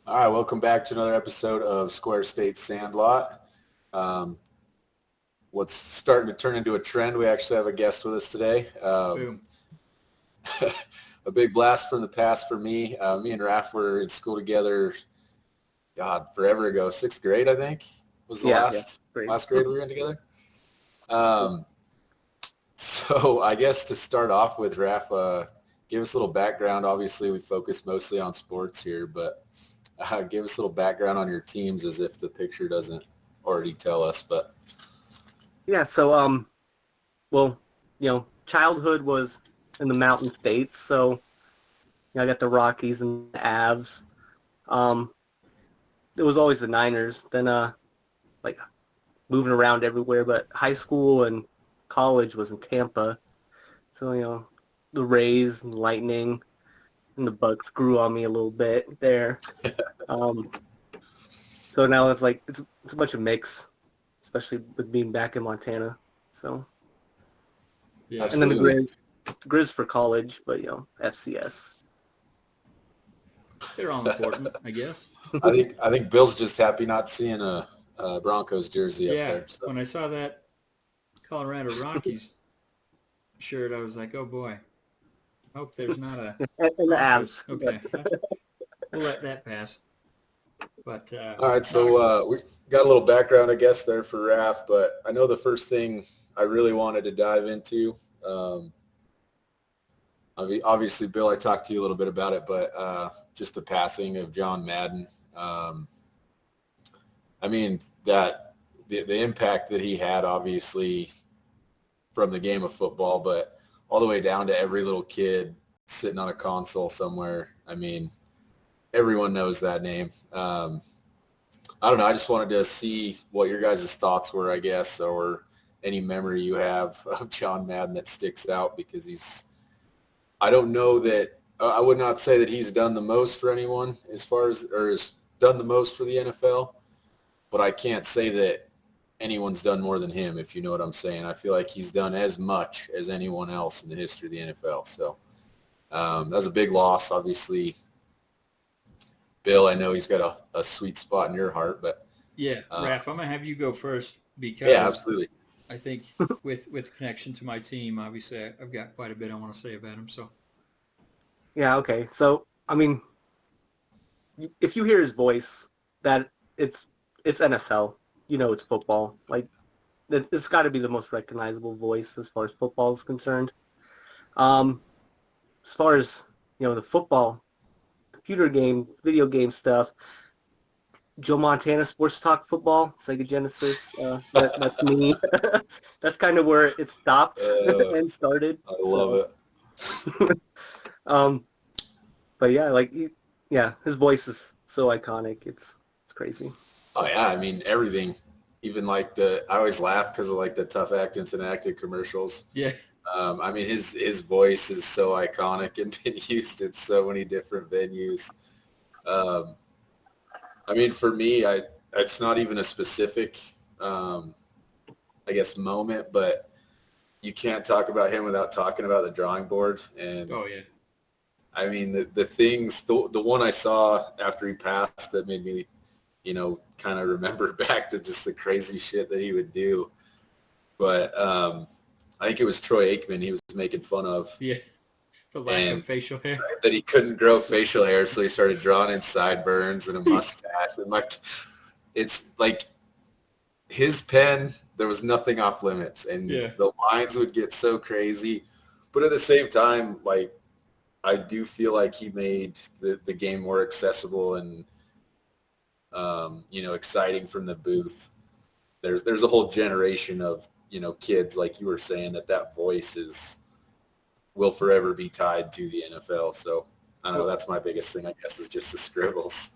All right, welcome back to another episode of Square State Sandlot. Um, what's starting to turn into a trend, we actually have a guest with us today. Boom. A big blast from the past for me. Me and Raph were in school together, God, forever ago. Sixth grade, I think, was the Yeah, last great. last grade we were in together. Um, so I guess to start off with, Raph, give us a little background. Obviously, we focus mostly on sports here, but give us a little background on your teams as if the picture doesn't already tell us. But Yeah, so well, childhood was in the mountain states, so I got the Rockies and the Avs. Um, it was always the Niners. Then like moving around everywhere, but high school and college was in Tampa. So, the Rays and Lightning and the Bucks grew on me a little bit there. Um, so now it's a bunch of mix, especially with being back in Montana. So Yeah. and then the absolutely, Grizz for college, but FCS. They're all important, I guess. I think Bill's just happy not seeing a Broncos jersey up Yeah. there. So When I saw that Colorado Rockies shirt, I was like, oh boy, hope there's not a And the Broncos. Avs. Okay. We'll let that pass. But all right, no, so we got a little background, I guess, there for Raph. But I know the first thing I really wanted to dive into. Obviously, Bill, I talked to you a little bit about it, but just the passing of John Madden. Um, I mean, that the impact that he had, obviously, from the game of football, but all the way down to every little kid sitting on a console somewhere. I mean, everyone knows that name. I don't know. I just wanted to see what your guys' thoughts were, I guess, or any memory you have of John Madden that sticks out because I don't know that I would not say that he's done the most for anyone as far as or has done the most for the NFL, but I can't say that anyone's done more than him, if you know what I'm saying. I feel like he's done as much as anyone else in the history of the NFL. So that was a big loss, obviously. Bill, I know he's got a sweet spot in your heart, but yeah, uh, Raph, I'm gonna have you go first yeah, because absolutely. I think with connection to my team, obviously I've got quite a bit I want to say about him. So Yeah, okay. So, I mean, if you hear his voice, that it's NFL. It's football. Like it's got to be the most recognizable voice as far as football is concerned. Um, as far as the football, computer game, video game stuff, Joe Montana Sports Talk Football, Sega Genesis. That's me. That's kind of where it stopped Uh, and started. I love So, it. um, but yeah, yeah, his voice is so iconic. It's crazy. Oh yeah, I mean everything. Even like I always laugh because of like the Tough Actin' Acted commercials. yeah, I mean his voice is so iconic and been used in so many different venues. Um, I mean for me, it's not even a specific, um, I guess, moment, but you can't talk about him without talking about the drawing board. And oh yeah, I mean the things, the one I saw after he passed that made me, kind of remember back to just the crazy shit that he would do. But I think it was Troy Aikman he was making fun of, yeah. The lack of and facial hair. that he couldn't grow facial hair, so he started drawing in sideburns and a mustache, and like it's like his pen, there was nothing off limits, and Yeah, the lines would get so crazy. But at the same time, like I do feel like he made the game more accessible and exciting from the booth. There's a whole generation of kids like you were saying that voice will forever be tied to the NFL. So I don't know. well, That's my biggest thing, I guess, is just the scribbles.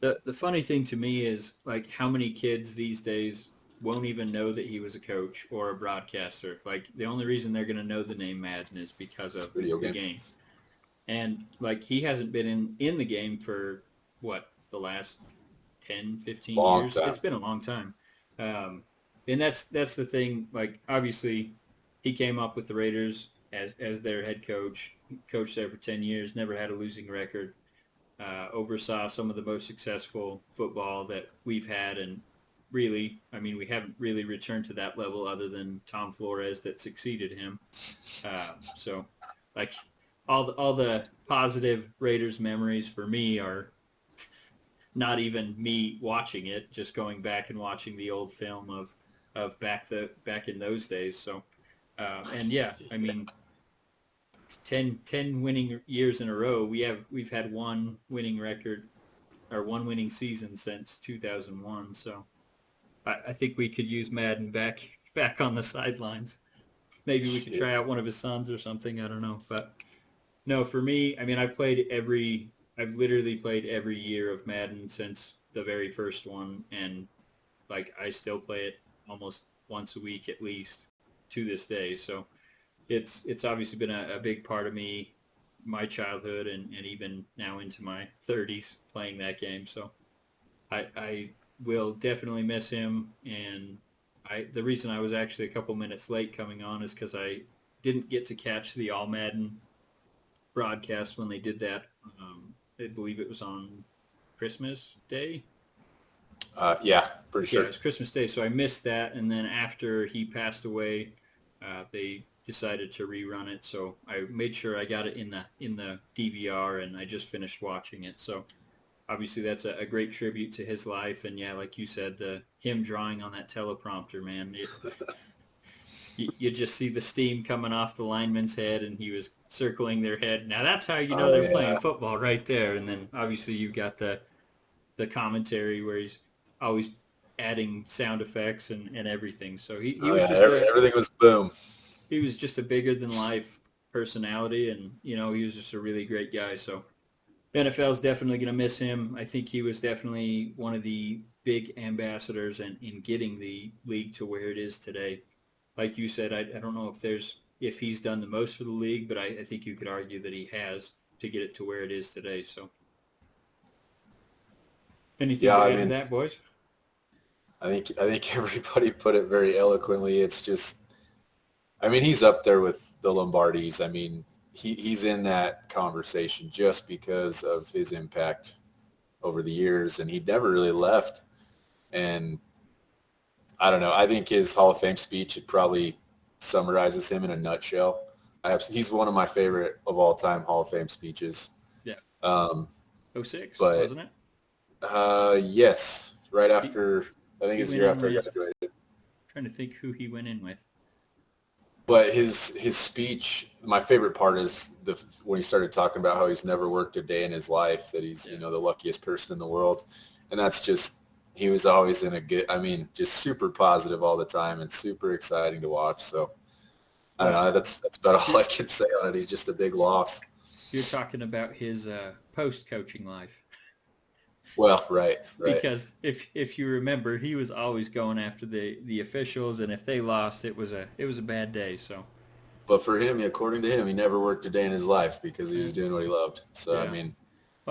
the funny thing to me is like how many kids these days won't even know that he was a coach or a broadcaster. Like the only reason they're going to know the name Madden is because It's of a video the game. game. And like he hasn't been in the game for what, the last 10, 15 Long years. time. It's been a long time. Um, and that's the thing. Like obviously he came up with the Raiders as their head coach, coached there for 10 years, never had a losing record. oversaw some of the most successful football that we've had, and really, I mean, we haven't really returned to that level other than Tom Flores that succeeded him. So, like, all the positive Raiders memories for me are not even me watching it, just going back and watching the old film of back in those days. So, and yeah, I mean, 10 winning years in a row. We've had one winning record or one winning season since 2001. So I think we could use Madden back on the sidelines. Maybe we could try out one of his sons or something. I don't know. But no, for me, I mean, I've literally played every year of Madden since the very first one, and like I still play it almost once a week at least to this day. So it's obviously been a big part of me, my childhood, and even now into my 30s playing that game. So I will definitely miss him, and the reason I was actually a couple minutes late coming on is because I didn't get to catch the All Madden broadcast when they did that. I believe it was on Christmas Day. Yeah, pretty sure. Yeah, it was Christmas Day, so I missed that, and then after he passed away, they decided to rerun it, so I made sure I got it in the DVR, and I just finished watching it. So obviously that's a great tribute to his life, and yeah, like you said, him drawing on that teleprompter, man, you just see the steam coming off the lineman's head, and he was circling their head. Now that's how you know they're playing football right there. And then obviously you've got the commentary where he's always adding sound effects and everything. So he was just everything was boom. He was just a bigger than life personality, and he was just a really great guy. So the NFL is definitely going to miss him. I think he was definitely one of the big ambassadors in getting the league to where it is today. Like you said, I don't know if he's done the most for the league, but I think you could argue that he has to get it to where it is today. So anything to add to that, boys? I think everybody put it very eloquently. It's just, I mean, he's up there with the Lombardis. I mean, he's in that conversation just because of his impact over the years, and he never really left. And I don't know. I think his Hall of Fame speech, it probably summarizes him in a nutshell. He's one of my favorite of all time Hall of Fame speeches. Yeah. 06, wasn't it? Yes. Right after, I think it's the year after I graduated. I'm trying to think who he went in with. But his speech, my favorite part is when he started talking about how he's never worked a day in his life, that he's, the luckiest person in the world. And that's just, he was always in a good, I mean, just super positive all the time and super exciting to watch. So I don't know. That's about all I can say on it. He's just a big loss. You're talking about his post-coaching life. Well, right. Because if you remember, he was always going after the officials, and if they lost, it was a bad day. So, but for him, according to him, he never worked a day in his life because he was doing what he loved. So I mean,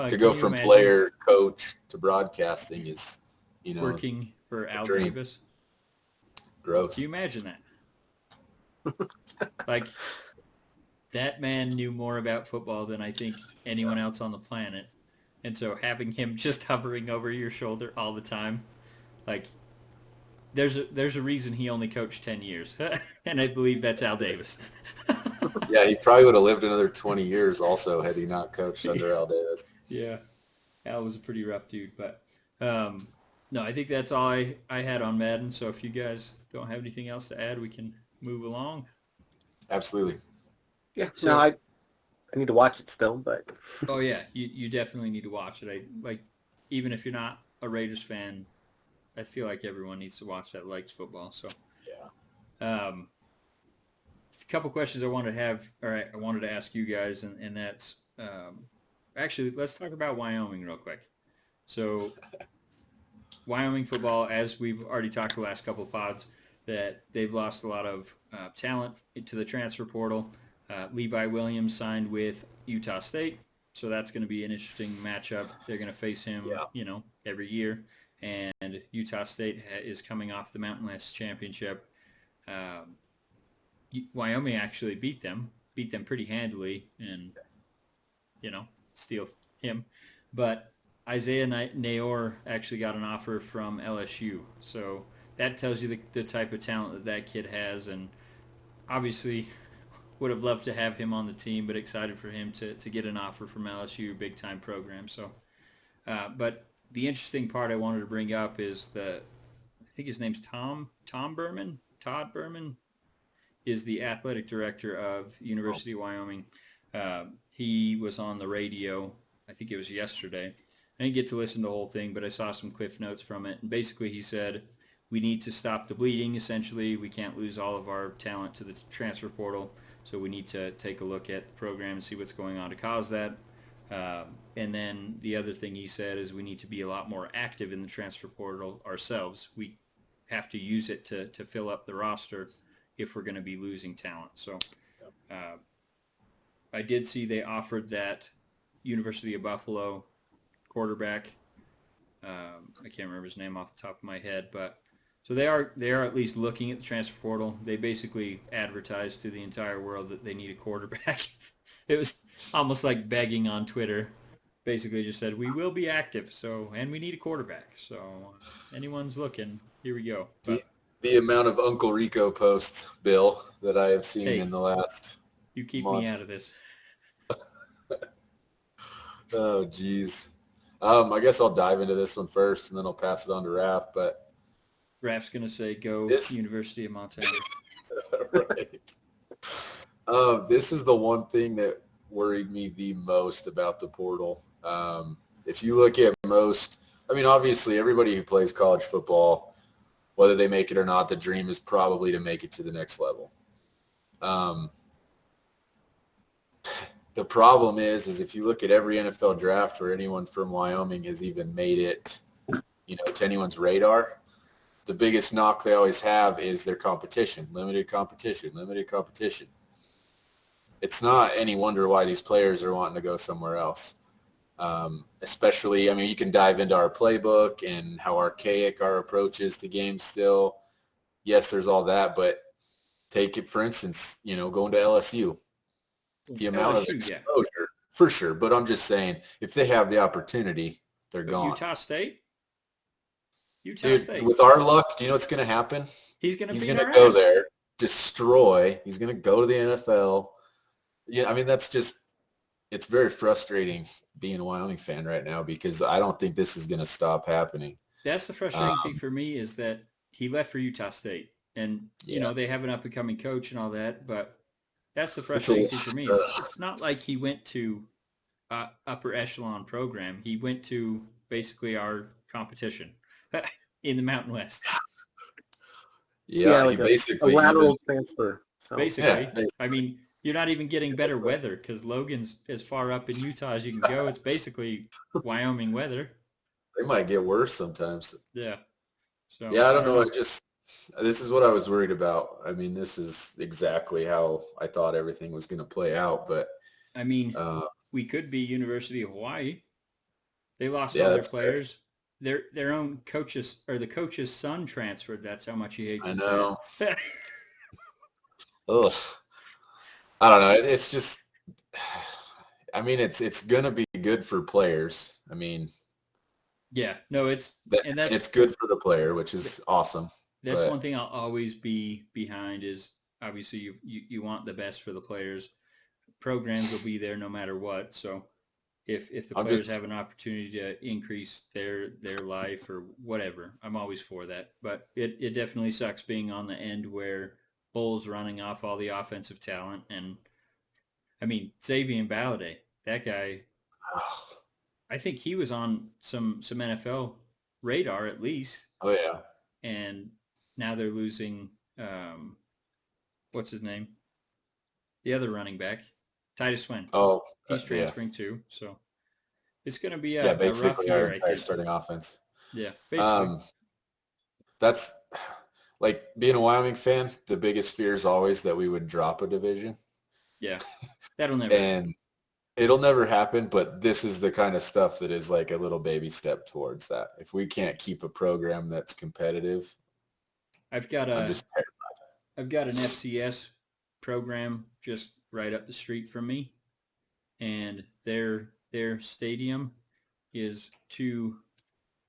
to go from player, coach to broadcasting is, working for Al Davis. Gross. Can you imagine that? Like, that man knew more about football than I think anyone else on the planet. And so having him just hovering over your shoulder all the time, like, there's a reason he only coached 10 years. And I believe that's Al Davis. Yeah, he probably would have lived another 20 years also had he not coached under Al Davis. Yeah. Al was a pretty rough dude. But, no, I think that's all I had on Madden. So if you guys don't have anything else to add, we can move along. Absolutely. Yeah. So, I need to watch it still, but. Oh yeah, you definitely need to watch it. Even if you're not a Raiders fan, I feel like everyone needs to watch that likes football. So yeah. A couple questions I wanted to ask you guys, and that's actually let's talk about Wyoming real quick. So Wyoming football, as we've already talked the last couple of pods, that they've lost a lot of talent to the transfer portal. Levi Williams signed with Utah State, so that's going to be an interesting matchup. They're going to face him, every year. And Utah State is coming off the Mountain West Championship. Wyoming actually beat them pretty handily, and steal him. But Isaiah Nayor actually got an offer from LSU. So that tells you the type of talent that kid has. And obviously would have loved to have him on the team, but excited for him to get an offer from LSU, big-time program. So, but the interesting part I wanted to bring up is I think his name's Tom Burman, Todd Burman, is the athletic director of University of Wyoming. He was on the radio, I think it was yesterday. I didn't get to listen to the whole thing, but I saw some cliff notes from it. And basically he said, we need to stop the bleeding, essentially. We can't lose all of our talent to the transfer portal, so we need to take a look at the program and see what's going on to cause that. And then the other thing he said is we need to be a lot more active in the transfer portal ourselves. We have to use it to fill up the roster if we're going to be losing talent. So I did see they offered that University of Buffalo quarterback. I can't remember his name off the top of my head, but so they are at least looking at the transfer portal. They basically advertised to the entire world that they need a quarterback. It was almost like begging on Twitter. Basically just said, we will be active, and we need a quarterback. So anyone's looking, here we go. But, the amount of Uncle Rico posts, Bill, that I have seen in the last you keep month. Me out of this. Oh, geez. I guess I'll dive into this one first, and then I'll pass it on to Raph. But Raph's going to say, go University of Montana. Right. This is the one thing that worried me the most about the portal. If you look at obviously everybody who plays college football, whether they make it or not, the dream is probably to make it to the next level. The problem is if you look at every NFL draft where anyone from Wyoming has even made it, to anyone's radar, the biggest knock they always have is their competition, limited competition. It's not any wonder why these players are wanting to go somewhere else. Especially, you can dive into our playbook and how archaic our approach is to games still. Yes, there's all that, but take it, for instance, going to LSU. The amount of exposure, for sure. But I'm just saying, if they have the opportunity, they're gone. Utah State? Dude, with our luck, do you know what's going to happen? He's going to go there, destroy. He's going to go to the NFL. Yeah, that's just – it's very frustrating being a Wyoming fan right now because I don't think this is going to stop happening. That's the frustrating thing for me is that he left for Utah State. And, they have an up-and-coming coach and all that, but that's the frustrating thing for me. It's not like he went to upper echelon program. He went to basically our competition in the Mountain West. Yeah, like a lateral transfer. So. Basically, you're not even getting better weather because Logan's as far up in Utah as you can go. It's basically Wyoming weather. They might get worse sometimes. Yeah. So I don't know. This is what I was worried about. This is exactly how I thought everything was going to play out. But we could be University of Hawaii. They lost all their players. Their own coaches or the coach's son transferred. That's how much he hates. I know. Ugh. I don't know. It's just. It's going to be good for players. Yeah. No. It's good for the player, which is awesome. That's one thing I'll always be behind is obviously you want the best for the players. Programs will be there no matter what. So if the players have an opportunity to increase their life or whatever, I'm always for that. But it definitely sucks being on the end where Bull's running off all the offensive talent. And, Xavier Ballade, that guy, I think he was on some NFL radar at least. Oh, yeah. And now they're losing, what's his name? The other running back, Titus Swen. Oh, he's transferring too. So it's going to be a rough year, I think. Starting offense. Yeah, basically. That's like being a Wyoming fan. The biggest fear is always that we would drop a division. Yeah, that'll never happen. It'll never happen, but this is the kind of stuff that is like a little baby step towards that. If we can't keep a program that's competitive, I'm just terrified. I've got an FCS program just right up the street from me, and their stadium is 2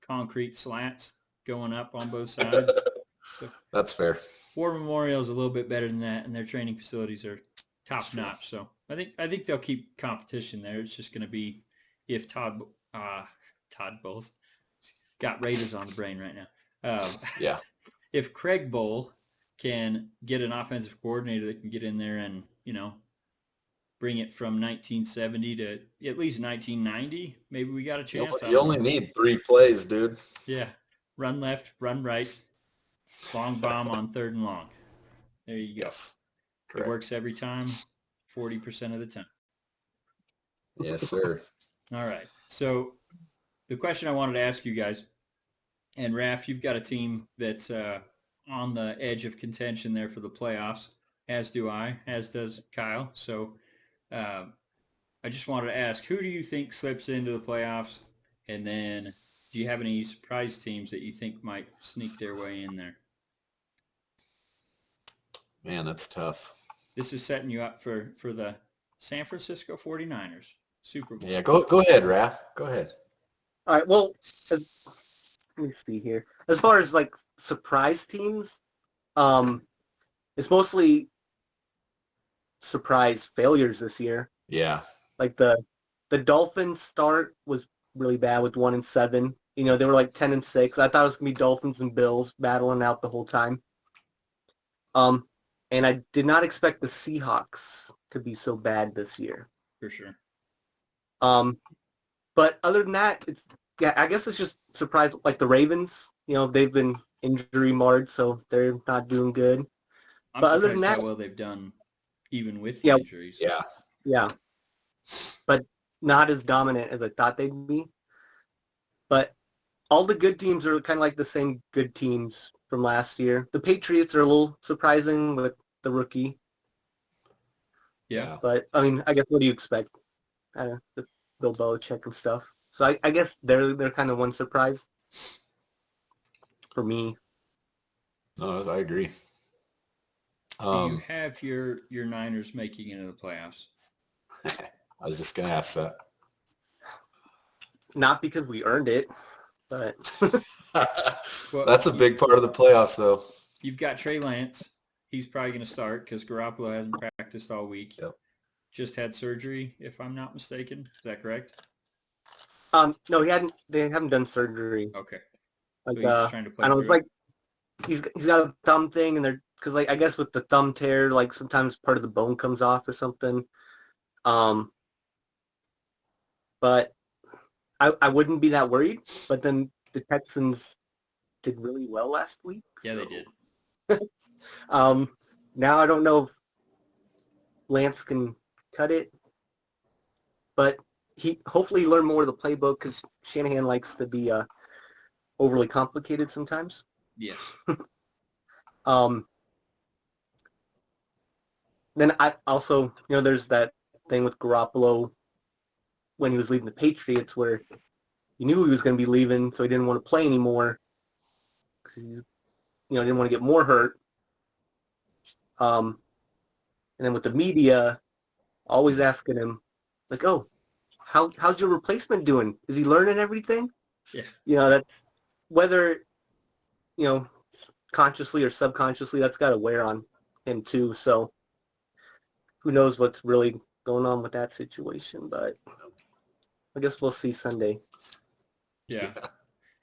concrete slats going up on both sides. So That's fair. War Memorial is a little bit better than that, and their training facilities are top notch. So I think they'll keep competition there. It's just going to be if Todd Bowles got Raiders on the brain right now. Yeah. If Craig Bowl can get an offensive coordinator that can get in there and bring it from 1970 to at least 1990, maybe we got a chance. You only need 3 plays, dude. Yeah, run left, run right, long bomb on 3rd and long. There you go. Yes. It works every time, 40% of the time. Yes, sir. All right. So the question I wanted to ask you guys, and Raph, you've got a team that's on the edge of contention there for the playoffs, as do I, as does Kyle. So I just wanted to ask, who do you think slips into the playoffs? And then do you have any surprise teams that you think might sneak their way in there? Man, that's tough. This is setting you up for the San Francisco 49ers Super Bowl. Yeah, go ahead, Raph. Go ahead. All right. Well, let me see here. As far as like surprise teams, it's mostly surprise failures this year. Yeah. Like the Dolphins start was really bad with 1-7. They were like 10-6. I thought it was gonna be Dolphins and Bills battling out the whole time. And I did not expect the Seahawks to be so bad this year. For sure. But other than that, I guess it's just surprise. Like the Ravens, they've been injury marred, so they're not doing good. But other than that, how well they've done, even with the injuries. Yeah. But not as dominant as I thought they'd be. But all the good teams are kind of like the same good teams from last year. The Patriots are a little surprising with the rookie. Yeah. But, I mean, I guess what do you expect? The Bill Belichick and stuff. So I guess they're kind of one surprise for me. No, I agree. Do you have your Niners making it into the playoffs? I was just going to ask that. Not because we earned it, but... Well, that's a big part of the playoffs, though. You've got Trey Lance. He's probably going to start because Garoppolo hasn't practiced all week. Yep. Just had surgery, if I'm not mistaken. Is that correct? No, they haven't done surgery. Okay. Like, so he's just trying to play I know it's like he's got a thumb thing, and because like I guess with the thumb tear, like sometimes part of the bone comes off or something. But I wouldn't be that worried. But then the Texans did really well last week. Yeah, they did. Now I don't know if Lance can cut it, but hopefully he learned more of the playbook because Shanahan likes to be overly complicated sometimes. Yes. Then I also, there's that thing with Garoppolo when he was leaving the Patriots where he knew he was going to be leaving, so he didn't want to play anymore because he, didn't want to get more hurt. And then with the media, always asking him, like, oh, how's your replacement doing? Is he learning everything? Yeah. That's whether, consciously or subconsciously, that's got to wear on him too. So who knows what's really going on with that situation, but I guess we'll see Sunday. Yeah.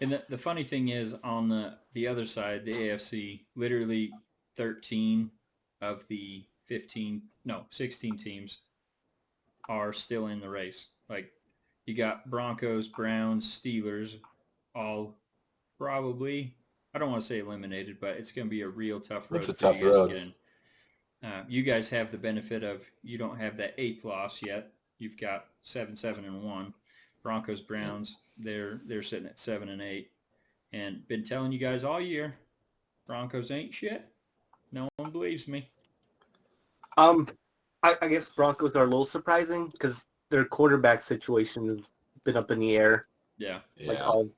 And the funny thing is on the other side, the AFC, literally 13 of the 16 teams are still in the race. Like you got Broncos, Browns, Steelers, all probably, I don't want to say eliminated, but it's going to be a real tough road. It's a tough road. You guys have the benefit of you don't have that 8th loss yet. You've got 7-1. Broncos, Browns, they're sitting at 7-8, and been telling you guys all year, Broncos ain't shit. No one believes me. I guess Broncos are a little surprising because their quarterback situation has been up in the air. Yeah. Like all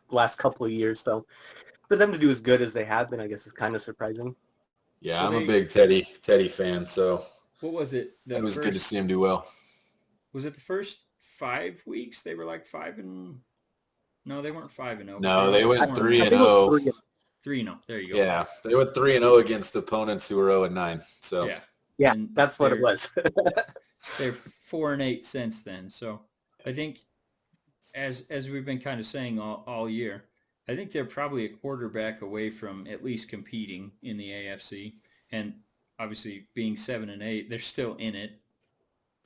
last couple of years. So for them to do as good as they have been, I guess is kind of surprising. Yeah, I'm a big Teddy fan, so what was it? It was good to see him do well. Was it the first 5 weeks they were like 5-0. No, they weren't 5-0. No, they went 3 I and think it was 0. 3. 3-0. There you go. Yeah, they went 3 and 0 against opponents who were 0 and 9. So Yeah. Yeah, And that's what it was. They're 4 and 8 since then. So I think, as we've been kind of saying all year, I think they're probably a quarterback away from at least competing in the AFC. And obviously, being 7 and 8, they're still in it,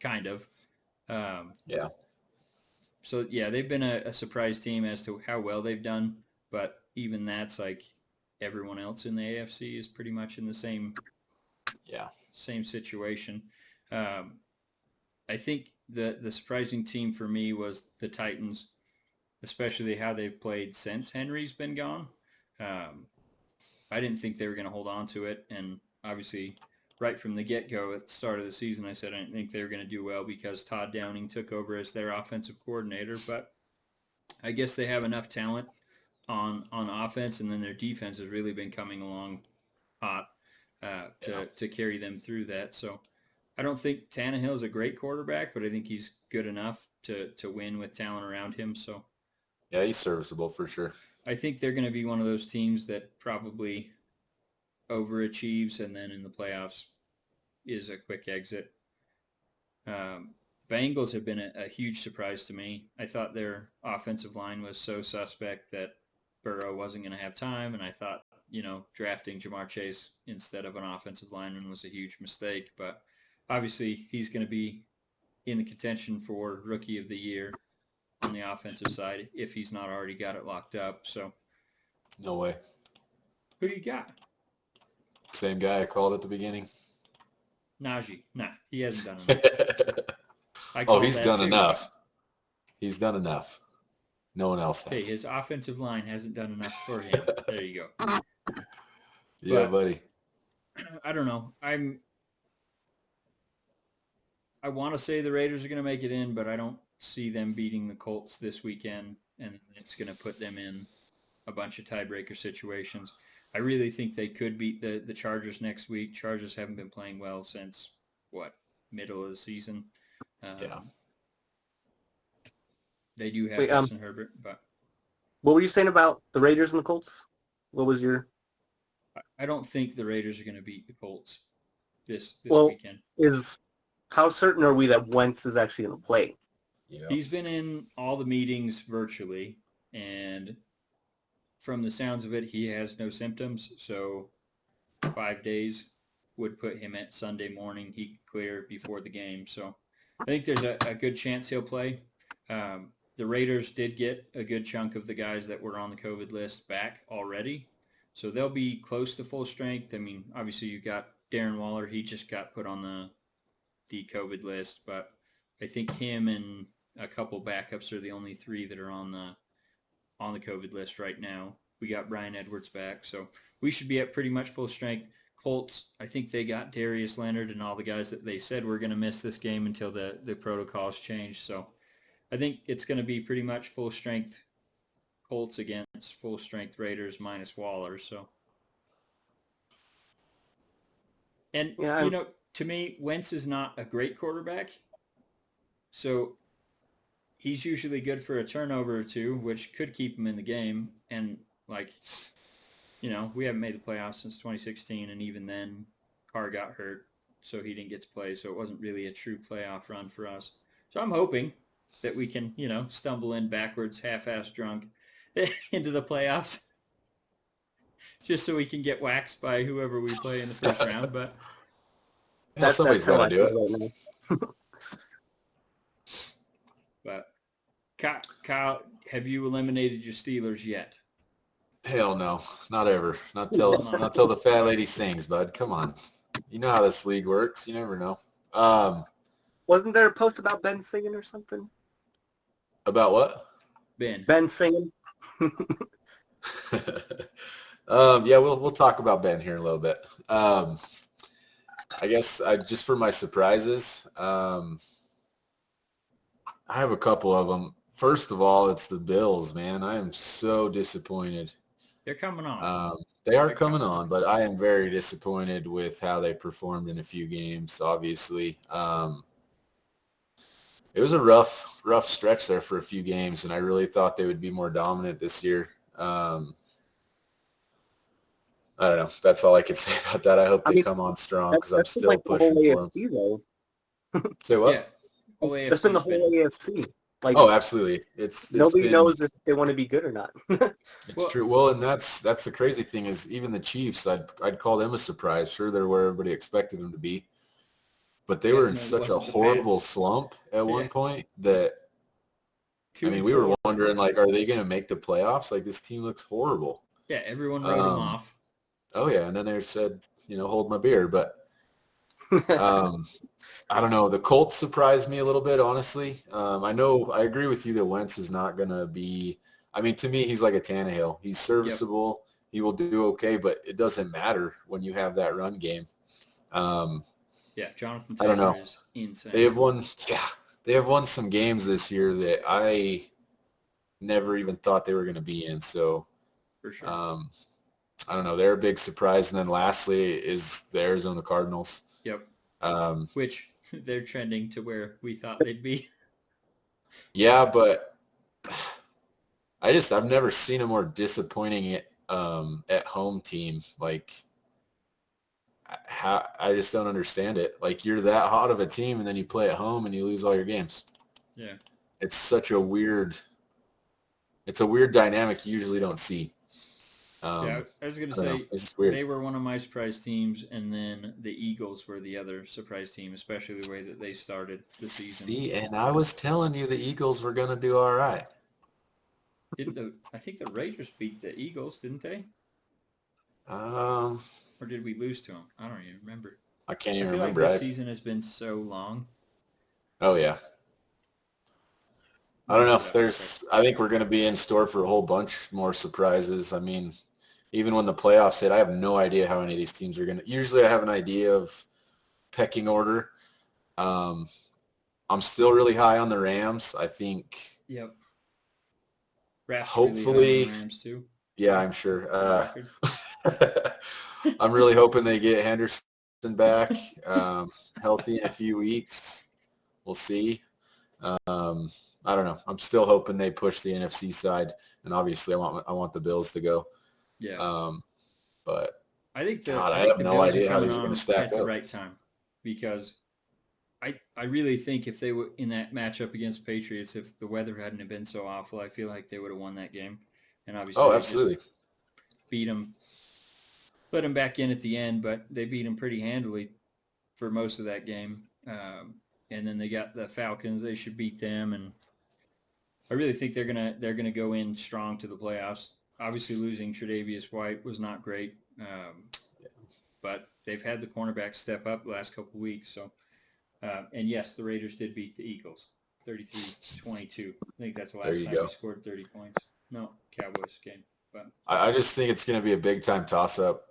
kind of. yeah. So yeah, they've been a surprise team as to how well they've done. But even that's like everyone else in the AFC is pretty much in the same situation. I think the surprising team for me was the Titans, especially how they've played since Henry's been gone. I didn't think they were going to hold on to it, and obviously right from the get-go at the start of the season, I said I didn't think they were going to do well because Todd Downing took over as their offensive coordinator, but I guess they have enough talent on offense, and then their defense has really been coming along hot to carry them through that. So I don't think Tannehill is a great quarterback, but I think he's good enough to win with talent around him. So Yeah, he's serviceable for sure. I think they're going to be one of those teams that probably overachieves and then in the playoffs is a quick exit. Bengals have been a huge surprise to me. I thought their offensive line was so suspect that Burrow wasn't going to have time, and I thought, drafting Jamar Chase instead of an offensive lineman was a huge mistake. But obviously he's going to be in the contention for Rookie of the Year on the offensive side if he's not already got it locked up. So No way. who do you got? Same guy I called at the beginning. Najee. Nah, he hasn't done enough. He's done enough. He's done enough. No one else has. Hey, his offensive line hasn't done enough for him. There you go. Yeah, But buddy. I don't know. I want to say the Raiders are going to make it in, but I don't see them beating the Colts this weekend, and it's going to put them in a bunch of tiebreaker situations. I really think they could beat the Chargers next week. Chargers haven't been playing well since, middle of the season. Yeah. They do have Justin Herbert, but What were you saying about the Raiders and the Colts? What was your... I don't think the Raiders are going to beat the Colts this Well, weekend. How certain are we that Wentz is actually going to play? Yeah. He's been in all the meetings virtually, and from the sounds of it, he has no symptoms. So 5 days would put him at Sunday morning. He could clear before the game. So I think there's a good chance he'll play. The Raiders did get a good chunk of the guys that were on the COVID list back already. So they'll be close to full strength. I mean, obviously you got Darren Waller. He just got put on the COVID list, but I think him and a couple backups are the only three that are on the COVID list right now. We got Brian Edwards back, so we should be at pretty much full strength. Colts, I think they got Darius Leonard and all the guys that they said were going to miss this game until the protocols changed. So I think it's going to be pretty much full strength Colts against full strength Raiders minus Waller. So, and to me, Wentz is not a great quarterback. So he's usually good for a turnover or two, which could keep him in the game. And we haven't made the playoffs since 2016, and even then Carr got hurt, so he didn't get to play. So it wasn't really a true playoff run for us. So I'm hoping that we can, stumble in backwards, half-ass drunk into the playoffs just so we can get waxed by whoever we play in the first round. But somebody's got to do it. Right. But Kyle, have you eliminated your Steelers yet? Hell no, not ever. Not till the fat lady sings, bud. Come on. You know how this league works. You never know. Wasn't there a post about Ben singing or something? About what? Ben singing. Yeah, we'll talk about Ben here in a little bit. I guess just for my surprises, I have a couple of them. First of all, it's the Bills, man. I am so disappointed. They're coming on. They are coming on, but I am very disappointed with how they performed in a few games, obviously. It was a rough stretch there for a few games, and I really thought they would be more dominant this year. I don't know. That's all I could say about that. I hope they come on strong because I'm still pushing for them. AFC, though. Say what? Yeah. Whole That's been the whole AFC. Like, oh, absolutely. Nobody knows if they want to be good or not. It's true. Well, and that's the crazy thing is even the Chiefs, I'd call them a surprise. Sure, they're where everybody expected them to be, but they were in such a horrible slump at one point that we were wondering, like, are they going to make the playoffs? Like, this team looks horrible. Yeah, everyone wrote them off. Oh yeah, and then they said, hold my beer, but. I don't know. The Colts surprised me a little bit, honestly. I agree with you that Wentz is not going to be – to me, he's like a Tannehill. He's serviceable. Yep. He will do okay, but it doesn't matter when you have that run game. Jonathan Taylor I don't know. Is insane. They have won some games this year that I never even thought they were going to be in. So, for sure. I don't know. They're a big surprise. And then lastly is the Arizona Cardinals. Yep. Which they're trending to where we thought they'd be. Yeah, but I've never seen a more disappointing at home team. Like, I just don't understand it. Like, you're that hot of a team, and then you play at home and you lose all your games. Yeah, it's such a weird. It's a weird dynamic you usually don't see. I was going to say they were one of my surprise teams, and then the Eagles were the other surprise team, especially the way that they started the season. See, and I was telling you the Eagles were going to do all right. I think the Raiders beat the Eagles, didn't they? Or did we lose to them? I don't even remember. I can't even remember. Like this season has been so long. Oh yeah. I don't know. I think we're going to be in store for a whole bunch more surprises. Even when the playoffs hit, I have no idea how any of these teams are going to. Usually I have an idea of pecking order. I'm still really high on the Rams. I think. Yep. Raph's hopefully. Really high on the Rams too. Yeah, I'm sure. I'm really hoping they get Henderson back healthy in a few weeks. We'll see. I don't know. I'm still hoping they push the NFC side, and obviously I want the Bills to go. Yeah. But I think I have no idea how these are going to stack at the right time, because I really think if they were in that matchup against Patriots, if the weather hadn't have been so awful, I feel like they would have won that game. And obviously, absolutely, beat them, let them back in at the end, but they beat them pretty handily for most of that game. And then they got the Falcons; they should beat them, and I really think they're gonna go in strong to the playoffs. Obviously, losing Tre'Davious White was not great, but they've had the cornerback step up the last couple of weeks. So, and yes, the Raiders did beat the Eagles, 33-22. I think that's the last time we scored 30 points. No, Cowboys game. But I just think it's going to be a big-time toss-up.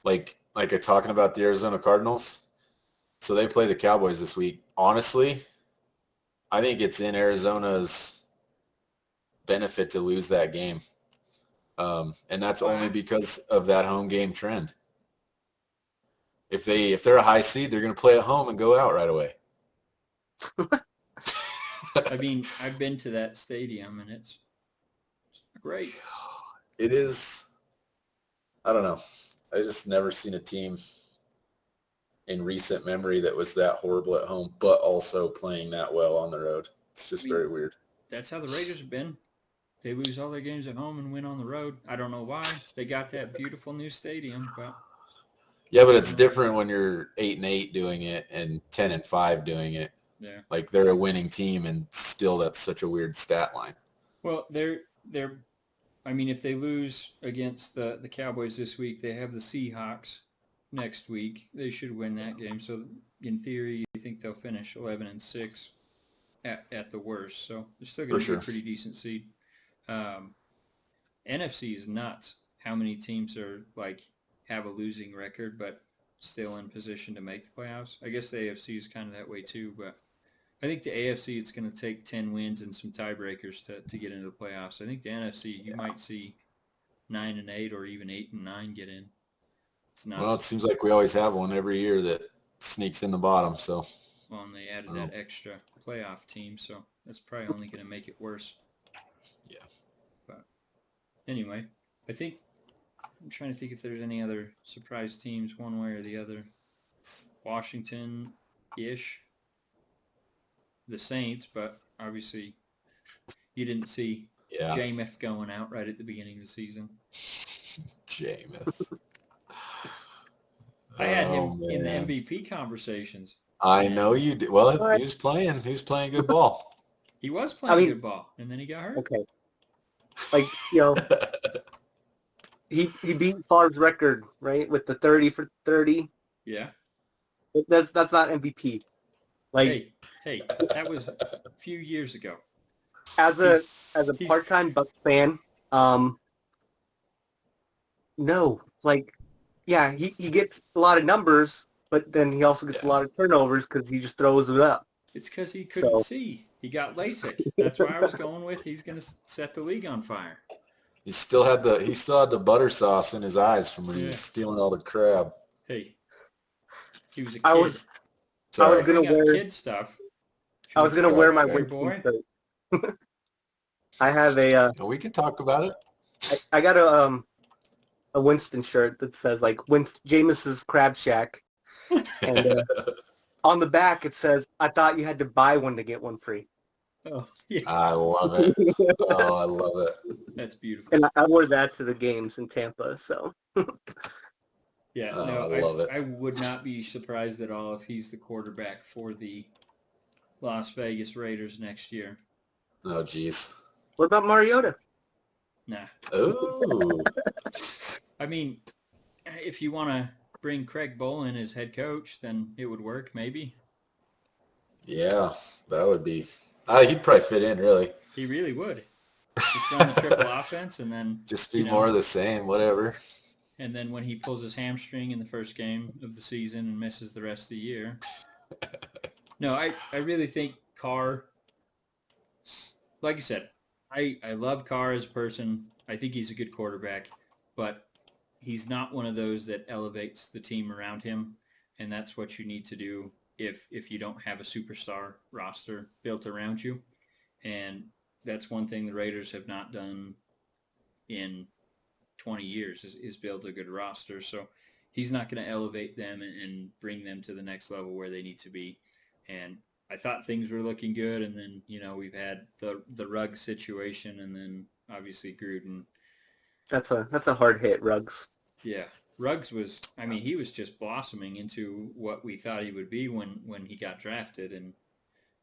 Like talking about the Arizona Cardinals. So they play the Cowboys this week. Honestly, I think it's in Arizona's benefit to lose that game. And that's only because of that home game trend. If they're a high seed, they're going to play at home and go out right away. I've been to that stadium, and it's great. It is. I don't know. I just never seen a team in recent memory that was that horrible at home, but also playing that well on the road. It's just very weird. That's how the Raiders have been. They lose all their games at home and win on the road. I don't know why. They got that beautiful new stadium, but yeah, but it's different when you're 8-8 doing it and 10-5 doing it. Yeah, like they're a winning team, and still that's such a weird stat line. Well, they're. If they lose against the Cowboys this week, they have the Seahawks next week. They should win that game. So in theory, you think they'll finish 11-6 at the worst. So they're still going to be a pretty decent seed. NFC is nuts. How many teams are have a losing record but still in position to make the playoffs? I guess the AFC is kind of that way too, but I think the AFC, it's going to take 10 wins and some tiebreakers to get into the playoffs. I think the NFC, you might see 9-8 or even 8-9 get in. It's nuts. Well, it seems like we always have one every year that sneaks in the bottom. So Well, and they added that extra playoff team, so that's probably only going to make it worse. Yeah. But anyway, I'm trying to think if there's any other surprise teams one way or the other. Washington-ish. The Saints, but obviously you didn't see Jameis going out right at the beginning of the season. Jameis. I had him in the MVP conversations. I know you did. Well, he was playing good ball. He was playing good ball, and then he got hurt. Okay. He beat Favre's record, right, with the 30 for 30. Yeah. That's not MVP. Hey, that was a few years ago. As a part-time Bucs fan, no, he gets a lot of numbers, but then he also gets a lot of turnovers because he just throws it up. It's because he couldn't see. He got LASIK. That's why I was going with he's going to set the league on fire. He still had the butter sauce in his eyes from when he was stealing all the crab. Hey, he was a kid. I was gonna wear kid stuff. I was gonna wear my Winston shirt. I have we can talk about it. I got a Winston shirt that says Jameis's Crab Shack, and on the back it says, "I thought you had to buy one to get one free." Oh, yeah. I love it. Oh, I love it. That's beautiful. And I wore that to the games in Tampa, so. Yeah, I love it. I would not be surprised at all if he's the quarterback for the Las Vegas Raiders next year. Oh, geez. What about Mariota? Nah. Oh. I mean, if you want to bring Craig Bolin as head coach, then it would work, maybe. Yeah, that would be. He'd probably fit in, really. He really would. Just run the triple offense and then just be more of the same, whatever. And then when he pulls his hamstring in the first game of the season and misses the rest of the year. No, I really think Carr, like you said, I love Carr as a person. I think he's a good quarterback, but he's not one of those that elevates the team around him, and that's what you need to do if you don't have a superstar roster built around you. And that's one thing the Raiders have not done in 20 years is build a good roster. So he's not going to elevate them and bring them to the next level where they need to be. And I thought things were looking good, and then, we've had the Ruggs situation, and then obviously Gruden. That's a hard hit, Ruggs. Yeah, Ruggs was, he was just blossoming into what we thought he would be when he got drafted, and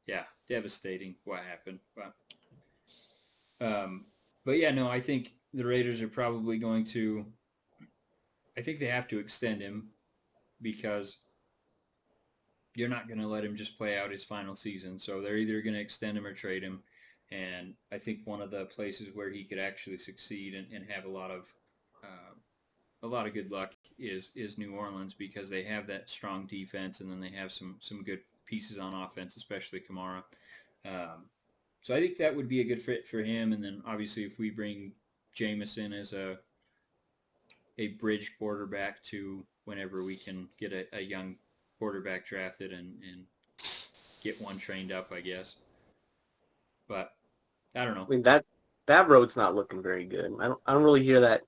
yeah, devastating what happened. But yeah, no, I think the Raiders are probably going to, I think they have to extend him because you're not going to let him just play out his final season. So they're either going to extend him or trade him. And I think one of the places where he could actually succeed and have a lot of good luck is New Orleans, because they have that strong defense, and then they have some good pieces on offense, especially Kamara. So I think that would be a good fit for him. And then obviously if we bring Jameis in as a bridge quarterback to whenever we can get a young quarterback drafted and get one trained up, I guess. But I don't know. That road's not looking very good. I don't really hear that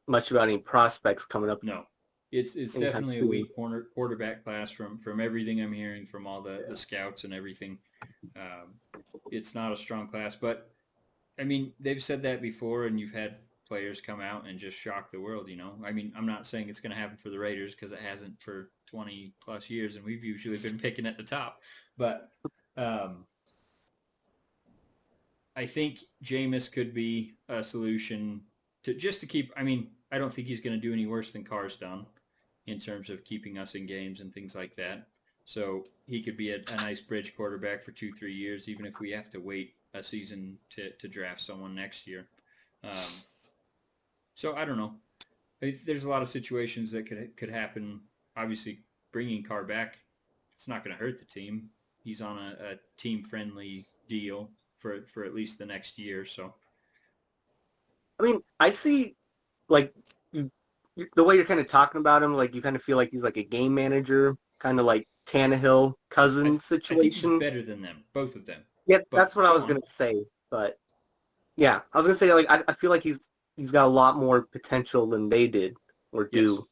much about any prospects coming up. No, it's definitely a weak quarterback class from everything I'm hearing from all the scouts and everything. It's not a strong class, but they've said that before, and you've had players come out and just shock the world. I'm not saying it's going to happen for the Raiders, because it hasn't for 20 plus years, and we've usually been picking at the top. But I think Jameis could be a solution to keep. I don't think he's going to do any worse than Carr's done in terms of keeping us in games and things like that. So he could be a nice bridge quarterback for 2-3 years, even if we have to wait a season to draft someone next year. So I don't know. There's a lot of situations that could happen. Obviously, bringing Carr back, it's not going to hurt the team. He's on a team-friendly deal for at least the next year. So, I see, the way you're kind of talking about him, you kind of feel like he's like a game manager kind of like Tannehill Cousins I think situation. he's better than them, both of them. Yeah, But that's what I go was on. gonna say. But yeah, I was gonna say like I feel like he's got a lot more potential than they did or Yes, do.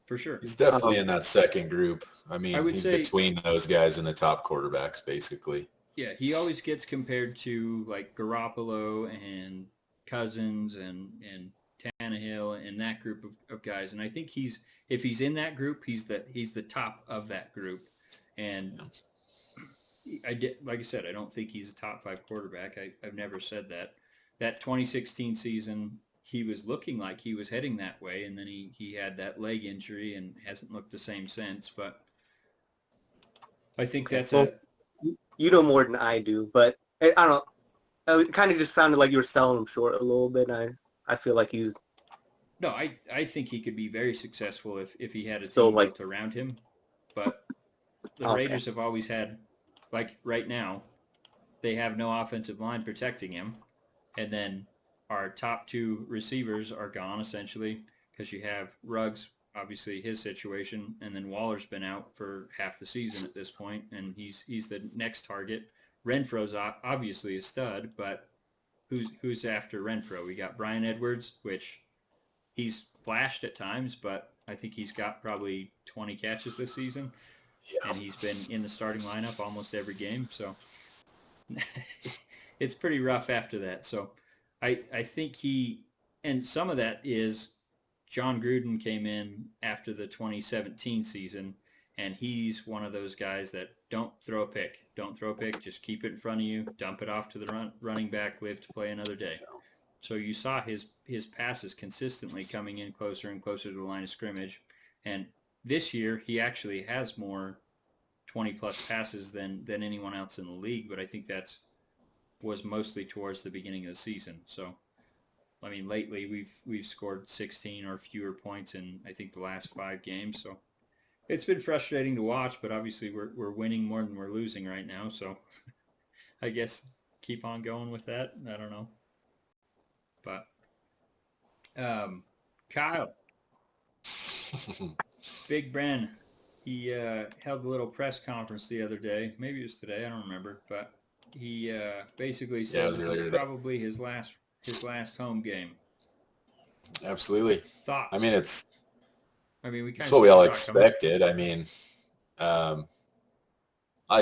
for sure. He's definitely Um, in that second group. I I mean, would he's say, between those guys and the top quarterbacks, basically. yeah, he always gets compared to like Garoppolo and Cousins and Tannehill and that group of guys. And I think if he's in that group, he's the top of that group. And like I said, I don't think he's a top 5 quarterback. I've never said that. That 2016 season, he was looking like he was heading that way, and then he had that leg injury and hasn't looked the same since. But I think okay. that's Well, you know more than I do, but I don't know. It kind of just sounded like you were selling him short a little bit. I feel like he's no, I think he could be very successful if he had a so team like built around him. But the okay. Raiders have always had, like right now, they have no offensive line protecting him. And then our top 2 receivers are gone essentially because you have Ruggs, obviously his situation, and then Waller's been out for half the season at this point, and he's the next target. Renfro's obviously a stud, but who's after Renfro? We got Brian Edwards, which he's flashed at times, but I think he's got probably 20 catches this season, and he's been in the starting lineup almost every game, so it's pretty rough after that. So I think and some of that is John Gruden came in after the 2017 season, and he's one of those guys that don't throw a pick. Don't throw a pick. Just keep it in front of you. Dump it off to the running back. Live to play another day. So you saw his passes consistently coming in closer and closer to the line of scrimmage. And this year, he actually has more 20-plus passes than anyone else in the league, but I think was mostly towards the beginning of the season. So, I mean, lately we've scored 16 or fewer points in, I think, the last 5 games. So it's been frustrating to watch, but obviously we're winning more than we're losing right now. So I guess keep on going with that. I don't know. But Kyle, Big Ben, he held a little press conference the other day. Maybe it was today. I don't remember. But he basically said this is probably his last home game. Absolutely. Thoughts? I mean, it's what we all expected. I mean, I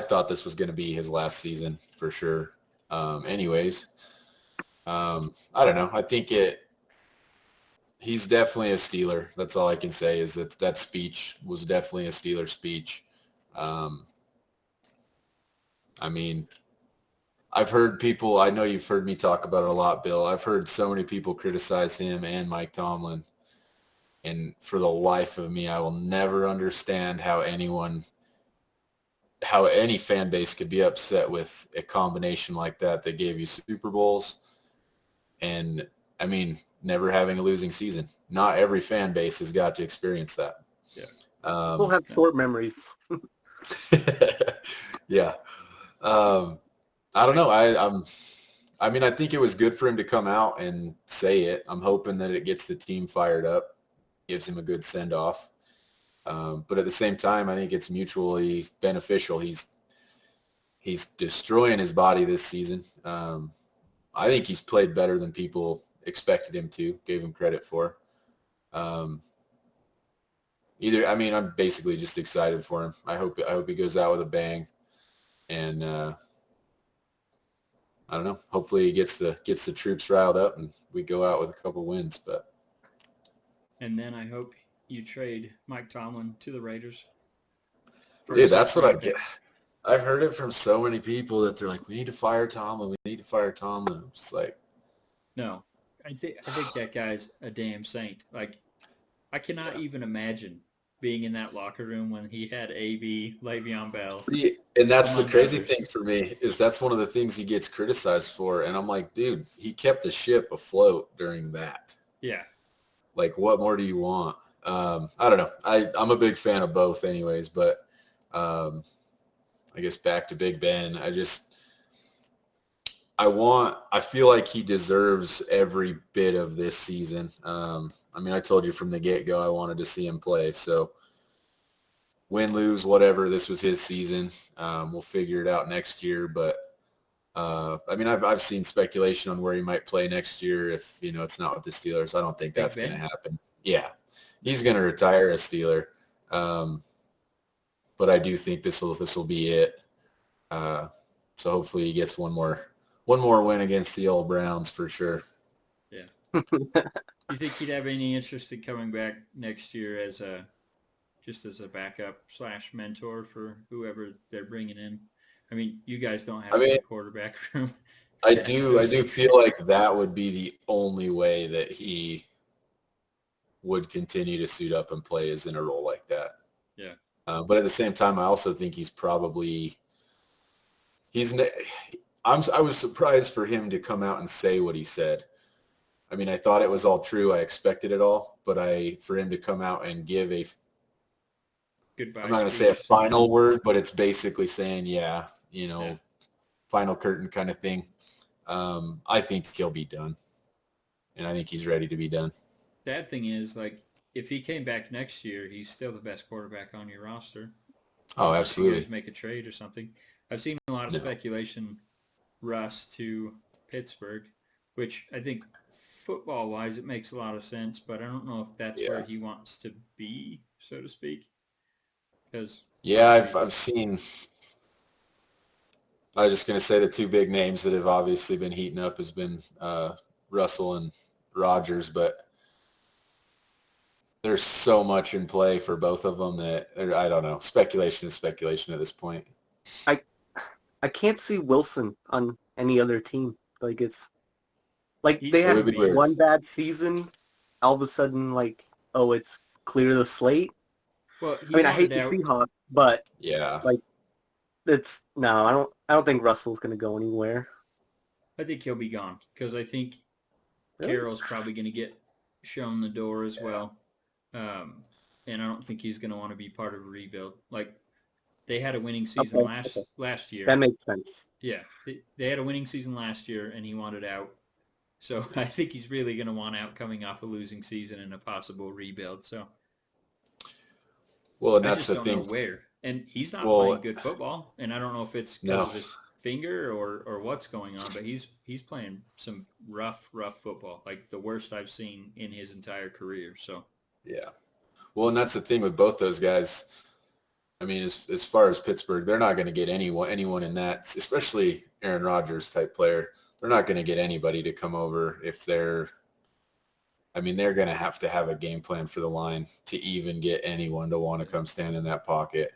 thought this was going to be his last season for sure. Anyways, I don't know. I think he's definitely a Steeler. That's all I can say is that speech was definitely a Steeler speech. I mean, I've heard people, I know you've heard me talk about it a lot, Bill. I've heard so many people criticize him and Mike Tomlin. And for the life of me, I will never understand how any fan base could be upset with a combination like that gave you Super Bowls and, I mean, never having a losing season. Not every fan base has got to experience that. Yeah. We'll have short memories. Yeah. I don't know. I mean, I think it was good for him to come out and say it. I'm hoping that it gets the team fired up, gives him a good send-off. But at the same time, I think it's mutually beneficial. He's destroying his body this season. I think he's played better than people expected him to, gave him credit for. I'm basically just excited for him. I hope he goes out with a bang, and I don't know. Hopefully he gets the troops riled up and we go out with a couple wins. And then I hope you trade Mike Tomlin to the Raiders. Dude, that's what I get. I've heard it from so many people that they're like, we need to fire Tomlin. We need to fire Tomlin. I'm just like, no, I think that guy's a damn saint. Like, I cannot even imagine being in that locker room when he had AB, Le'Veon Bell. See, and that's the crazy thing for me is that's one of the things he gets criticized for. And I'm like, dude, he kept the ship afloat during that. Yeah. Like, what more do you want? I don't know. I'm a big fan of both anyways, but I guess back to Big Ben, I feel like he deserves every bit of this season. I told you from the get-go I wanted to see him play. So win, lose, whatever. This was his season. We'll figure it out next year. But I mean, I've seen speculation on where he might play next year if it's not with the Steelers. I don't think that's going to happen. Yeah, he's going to retire a Steeler. But I do think this will be it. So hopefully he gets one more win against the old Browns for sure. Yeah. Do you think he'd have any interest in coming back next year as a backup / mentor for whoever they're bringing in? I mean, you guys don't have a quarterback room. I do feel like that would be the only way that he would continue to suit up and play is in a role like that. Yeah. But at the same time, I also think I was surprised for him to come out and say what he said. I mean, I thought it was all true. I expected it all, but for him to come out and give goodbye. I'm not going to say a final word, but it's basically saying, final curtain kind of thing. I think he'll be done, and I think he's ready to be done. Bad thing is, like, if he came back next year, he's still the best quarterback on your roster. Oh, absolutely. Make a trade or something. I've seen a lot of speculation, Russ to Pittsburgh, which I think football-wise it makes a lot of sense, but I don't know if that's where he wants to be, so to speak. Because I've seen. I was just going to say the two big names that have obviously been heating up has been Russell and Rodgers, but there's so much in play for both of them that I don't know. Speculation is speculation at this point. I can't see Wilson on any other team. Like they had one bad season, all of a sudden it's clear the slate. Well, I hate the Seahawks, but I don't think Russell's going to go anywhere. I think he'll be gone because I think Carroll's probably going to get shown the door as well. And I don't think he's going to want to be part of a rebuild. Like, they had a winning season last year. That makes sense. Yeah. They had a winning season last year, and he wanted out. So I think he's really going to want out coming off a losing season and a possible rebuild. So, well, and that's the thing. Know where. And he's not playing good football, and I don't know if it's because of his finger or what's going on, but he's playing some rough football, like the worst I've seen in his entire career. So yeah, well, and that's the thing with both those guys. I mean, as far as Pittsburgh, they're not going to get anyone in that, especially Aaron Rodgers type player. They're not going to get anybody to come over if they're. I mean, they're going to have a game plan for the line to even get anyone to want to come stand in that pocket.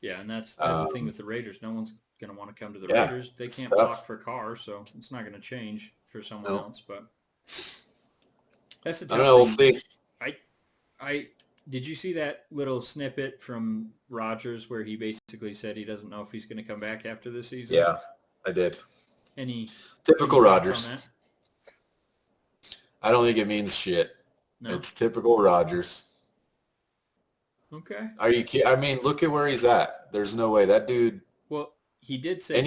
Yeah, and that's the thing with the Raiders. No one's going to want to come to the Raiders. They can't block for Carr, so it's not going to change for someone else. But that's the tough thing. I don't know. We'll see. Did you see that little snippet from Rodgers where he basically said he doesn't know if he's going to come back after this season? Yeah, I did. Typical Rodgers. I don't think it means shit. No. It's typical Rodgers. Okay. Are you kidding? I mean, look at where he's at. There's no way that dude. Well, he did say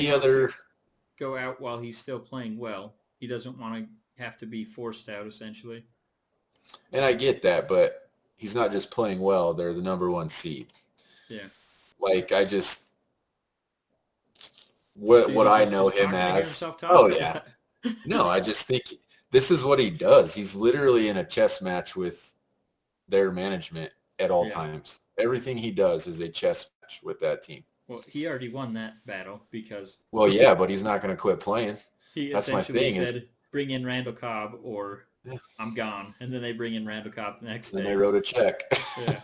go out while he's still playing well. He doesn't want to have to be forced out, essentially. And I get that, but he's not just playing well. They're the number one seed. Yeah. Like, I just what I know him as. Oh yeah. No, I just think this is what he does. He's literally in a chess match with their management at all times. Everything he does is a chess match with that team. Well, he already won that battle because... Well, yeah, but he's not going to quit playing. That's my thing. Bring in Randall Cobb or I'm gone. And then they bring in Randall Cobb the next day. And they wrote a check. Yeah.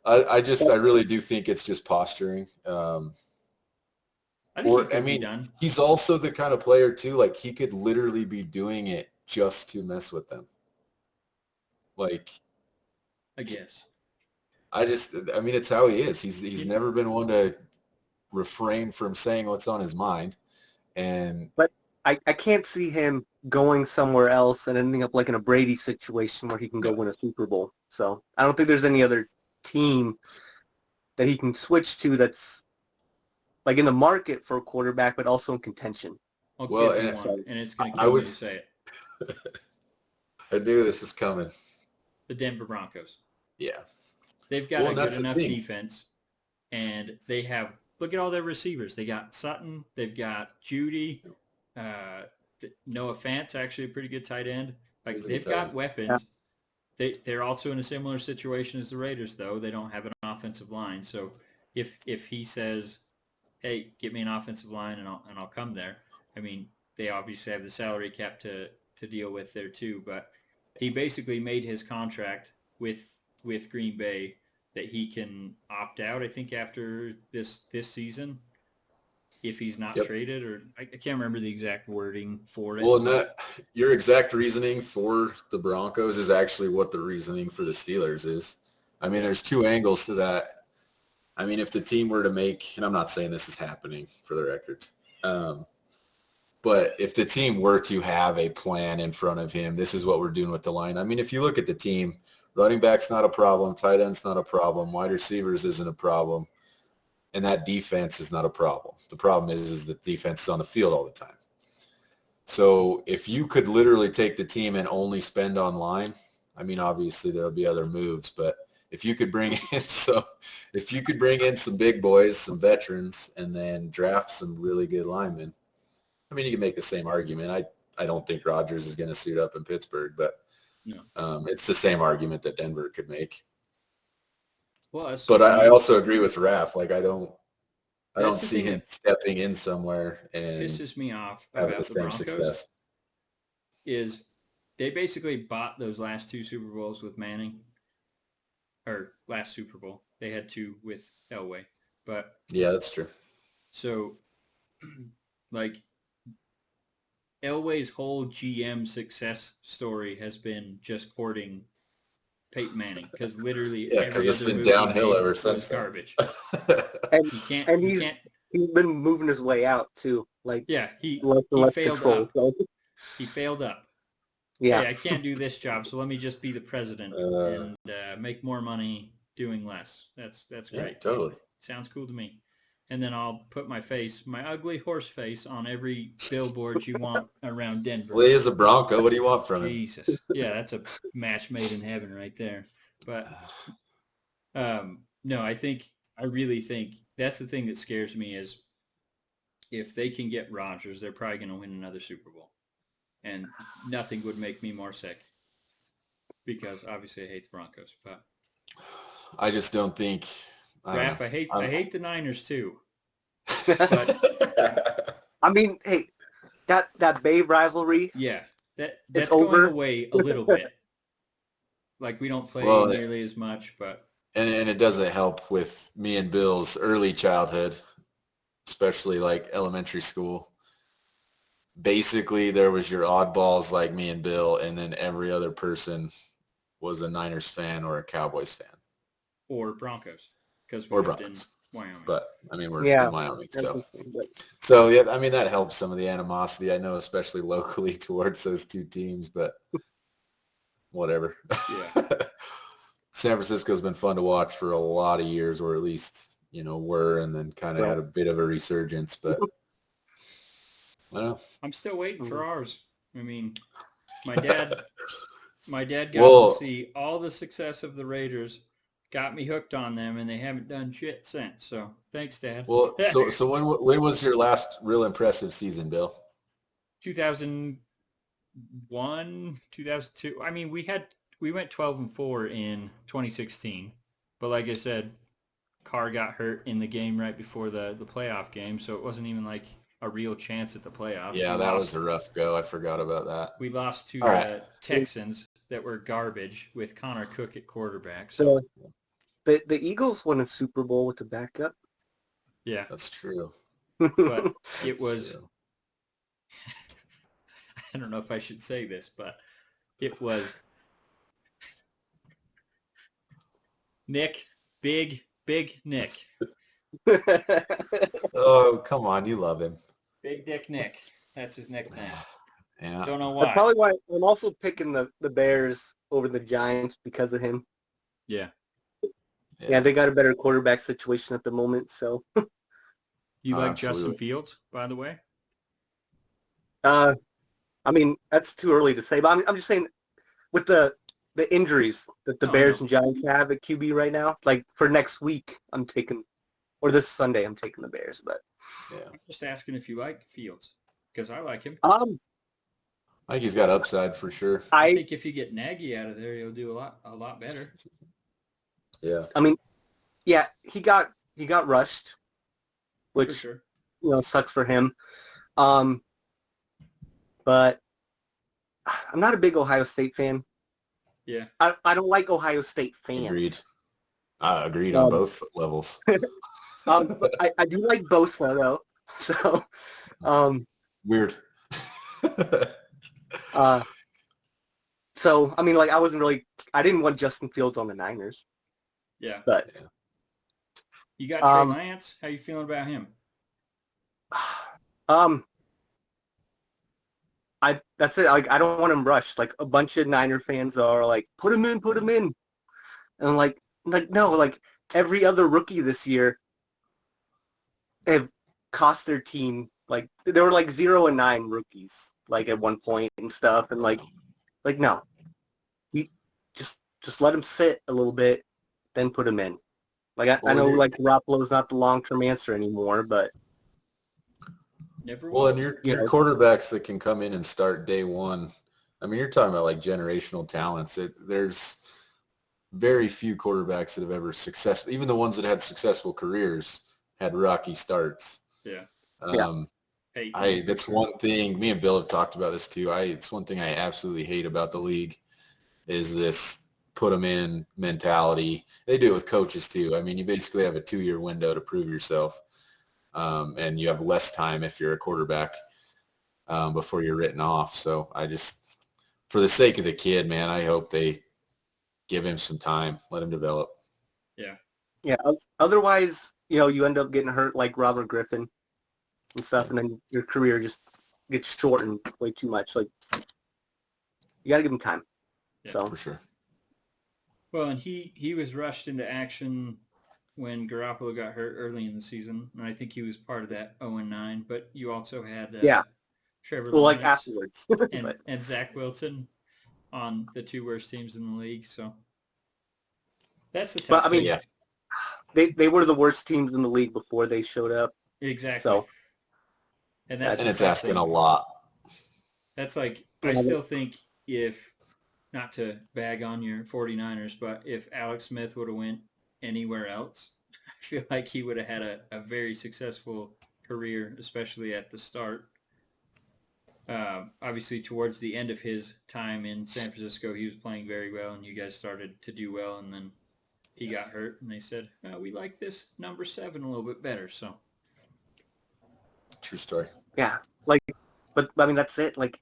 I really do think it's just posturing. He's also the kind of player, too, like he could literally be doing it just to mess with them. Like... I guess. It's how he is. He's never been one to refrain from saying what's on his mind. But I can't see him going somewhere else and ending up like in a Brady situation where he can go win a Super Bowl. So I don't think there's any other team that he can switch to that's like in the market for a quarterback, but also in contention. And it's going to kill me to say it. I knew this is coming. The Denver Broncos. Yeah. They've got a good enough defense and they have, look at all their receivers. They got Sutton. They've got Judy. Noah Fant's actually a pretty good tight end. Like, they've got weapons. They're also in a similar situation as the Raiders, though. They don't have an offensive line. So if he says, hey, get me an offensive line and I'll come there. I mean, they obviously have the salary cap to deal with there too, but he basically made his contract with Green Bay that he can opt out, I think, after this season if he's not traded, or I can't remember the exact wording for it. Well, and your exact reasoning for the Broncos is actually what the reasoning for the Steelers is. I mean, there's two angles to that. I mean, if the team were to make, and I'm not saying this is happening for the record, but if the team were to have a plan in front of him, this is what we're doing with the line. I mean, if you look at the team, running back's not a problem, tight end's not a problem, wide receivers isn't a problem, and that defense is not a problem. The problem is the defense is on the field all the time. So if you could literally take the team and only spend on line, I mean, obviously there'll be other moves, but if you could bring in some big boys, some veterans, and then draft some really good linemen, I mean, you can make the same argument. I don't think Rodgers is going to suit up in Pittsburgh, but it's the same argument that Denver could make. Well, but I also agree with Raph. Like, I don't see him stepping in somewhere and pisses me off having about the the same Broncos success. Is they basically bought those last two Super Bowls with Manning, or last Super Bowl. They had two with Elway, but yeah, that's true. So, like, Elway's whole GM success story has been just courting Peyton Manning, because literally because it's been downhill ever since. Garbage. He's been moving his way out too. Like, he failed control, up. So. He failed up. Yeah, hey, I can't do this job, so let me just be the president and make more money doing less. That's great. Yeah, totally. Sounds cool to me. And then I'll put my ugly horse face, on every billboard you want around Denver. Well, he is a Bronco. What do you want from him? Jesus. Yeah, that's a match made in heaven right there. But no, I really think that's the thing that scares me, is if they can get Rodgers, they're probably going to win another Super Bowl. And nothing would make me more sick, because obviously I hate the Broncos. But I just don't think. Raph, I hate the Niners too. But, I mean, hey, that Bay rivalry. Yeah, that's going away a little bit. Like, we don't play nearly as much, but and it doesn't help with me and Bill's early childhood, especially like elementary school. Basically, there was your oddballs like me and Bill, and then every other person was a Niners fan or a Cowboys fan. Or Broncos, because we lived in Wyoming. But, I mean, we're in Wyoming, so. I mean, that helps some of the animosity, I know, especially locally towards those two teams, but whatever. Yeah. San Francisco's been fun to watch for a lot of years, or at least, were, and then kind of had a bit of a resurgence, but I don't know. I'm still waiting for ours. I mean, my dad got to see all the success of the Raiders, got me hooked on them, and they haven't done shit since. So thanks, Dad. Well, so when was your last real impressive season, Bill? 2001, 2002. I mean, we went 12-4 in 2016, but like I said, Carr got hurt in the game right before the playoff game, so it wasn't even like a real chance at the playoffs. Yeah, that was a rough go. I forgot about that. We lost to the Texans that were garbage with Connor Cook at quarterback. So the Eagles won a Super Bowl with the backup. Yeah. That's true. But it was I don't know if I should say this, but it was Nick, big Nick. Oh, come on. You love him. Big Dick Nick. That's his nickname. Yeah. Don't know why. That's probably why I'm also picking the Bears over the Giants, because of him. Yeah. Yeah, they got a better quarterback situation at the moment, so. You like Justin Fields, by the way? I mean, that's too early to say, but I'm just saying, with the injuries that the Bears and Giants have at QB right now, like for next week, I'm taking or this Sunday I'm taking the Bears. But Yeah. I'm just asking if you like Fields, because I like him. I think he's got upside for sure. I think if you get Nagy out of there, he'll do a lot better. Yeah. I mean, yeah, he got rushed, which For sure. Sucks for him. But I'm not a big Ohio State fan. Yeah. I don't like Ohio State fans. Agreed. Agreed on both levels. But I do like Bosa though. So Weird. So I mean, like, I didn't want Justin Fields on the Niners. Yeah. But you got Trey Lance. How you feeling about him? That's it. Like, I don't want him rushed. Like, a bunch of Niner fans are like, put him in. And I'm like no, like every other rookie this year have cost their team. Like, there were like 0-9 rookies, like, at one point and stuff. And like no, he just let him sit a little bit, then put him in. Like, I know, like, Garoppolo's not the long-term answer anymore, but Never well, will. and your quarterbacks that can come in and start day one. I mean, you're talking about like generational talents. There's very few quarterbacks that have ever successful. Even the ones that had successful careers had rocky starts. Yeah. That's one thing. Me and Bill have talked about this too. It's one thing I absolutely hate about the league is this put them in mentality. They do it with coaches too. I mean, you basically have a 2-year window to prove yourself. And you have less time if you're a quarterback before you're written off. So for the sake of the kid, man, I hope they give him some time, let him develop. Yeah. Yeah. Otherwise, you end up getting hurt like Robert Griffin and stuff, and then your career just gets shortened way too much. Like, you got to give him time. Yeah, so for sure. Well, and he was rushed into action when Garoppolo got hurt early in the season, and I think he was part of that 0-9. But you also had Trevor Lawrence like afterwards, and Zach Wilson on the 2 worst teams in the league. So that's the tough But I mean, thing. they were the worst teams in the league before they showed up. Exactly. So and it's asking a lot. That's like, I still think, if not to bag on your 49ers, but if Alex Smith would have went anywhere else, I feel like he would have had a very successful career, especially at the start. Obviously, towards the end of his time in San Francisco, he was playing very well, and you guys started to do well, and then he got hurt, and they said, we like this number 7 a little bit better. So, true story. Yeah, but I mean, that's it. Like,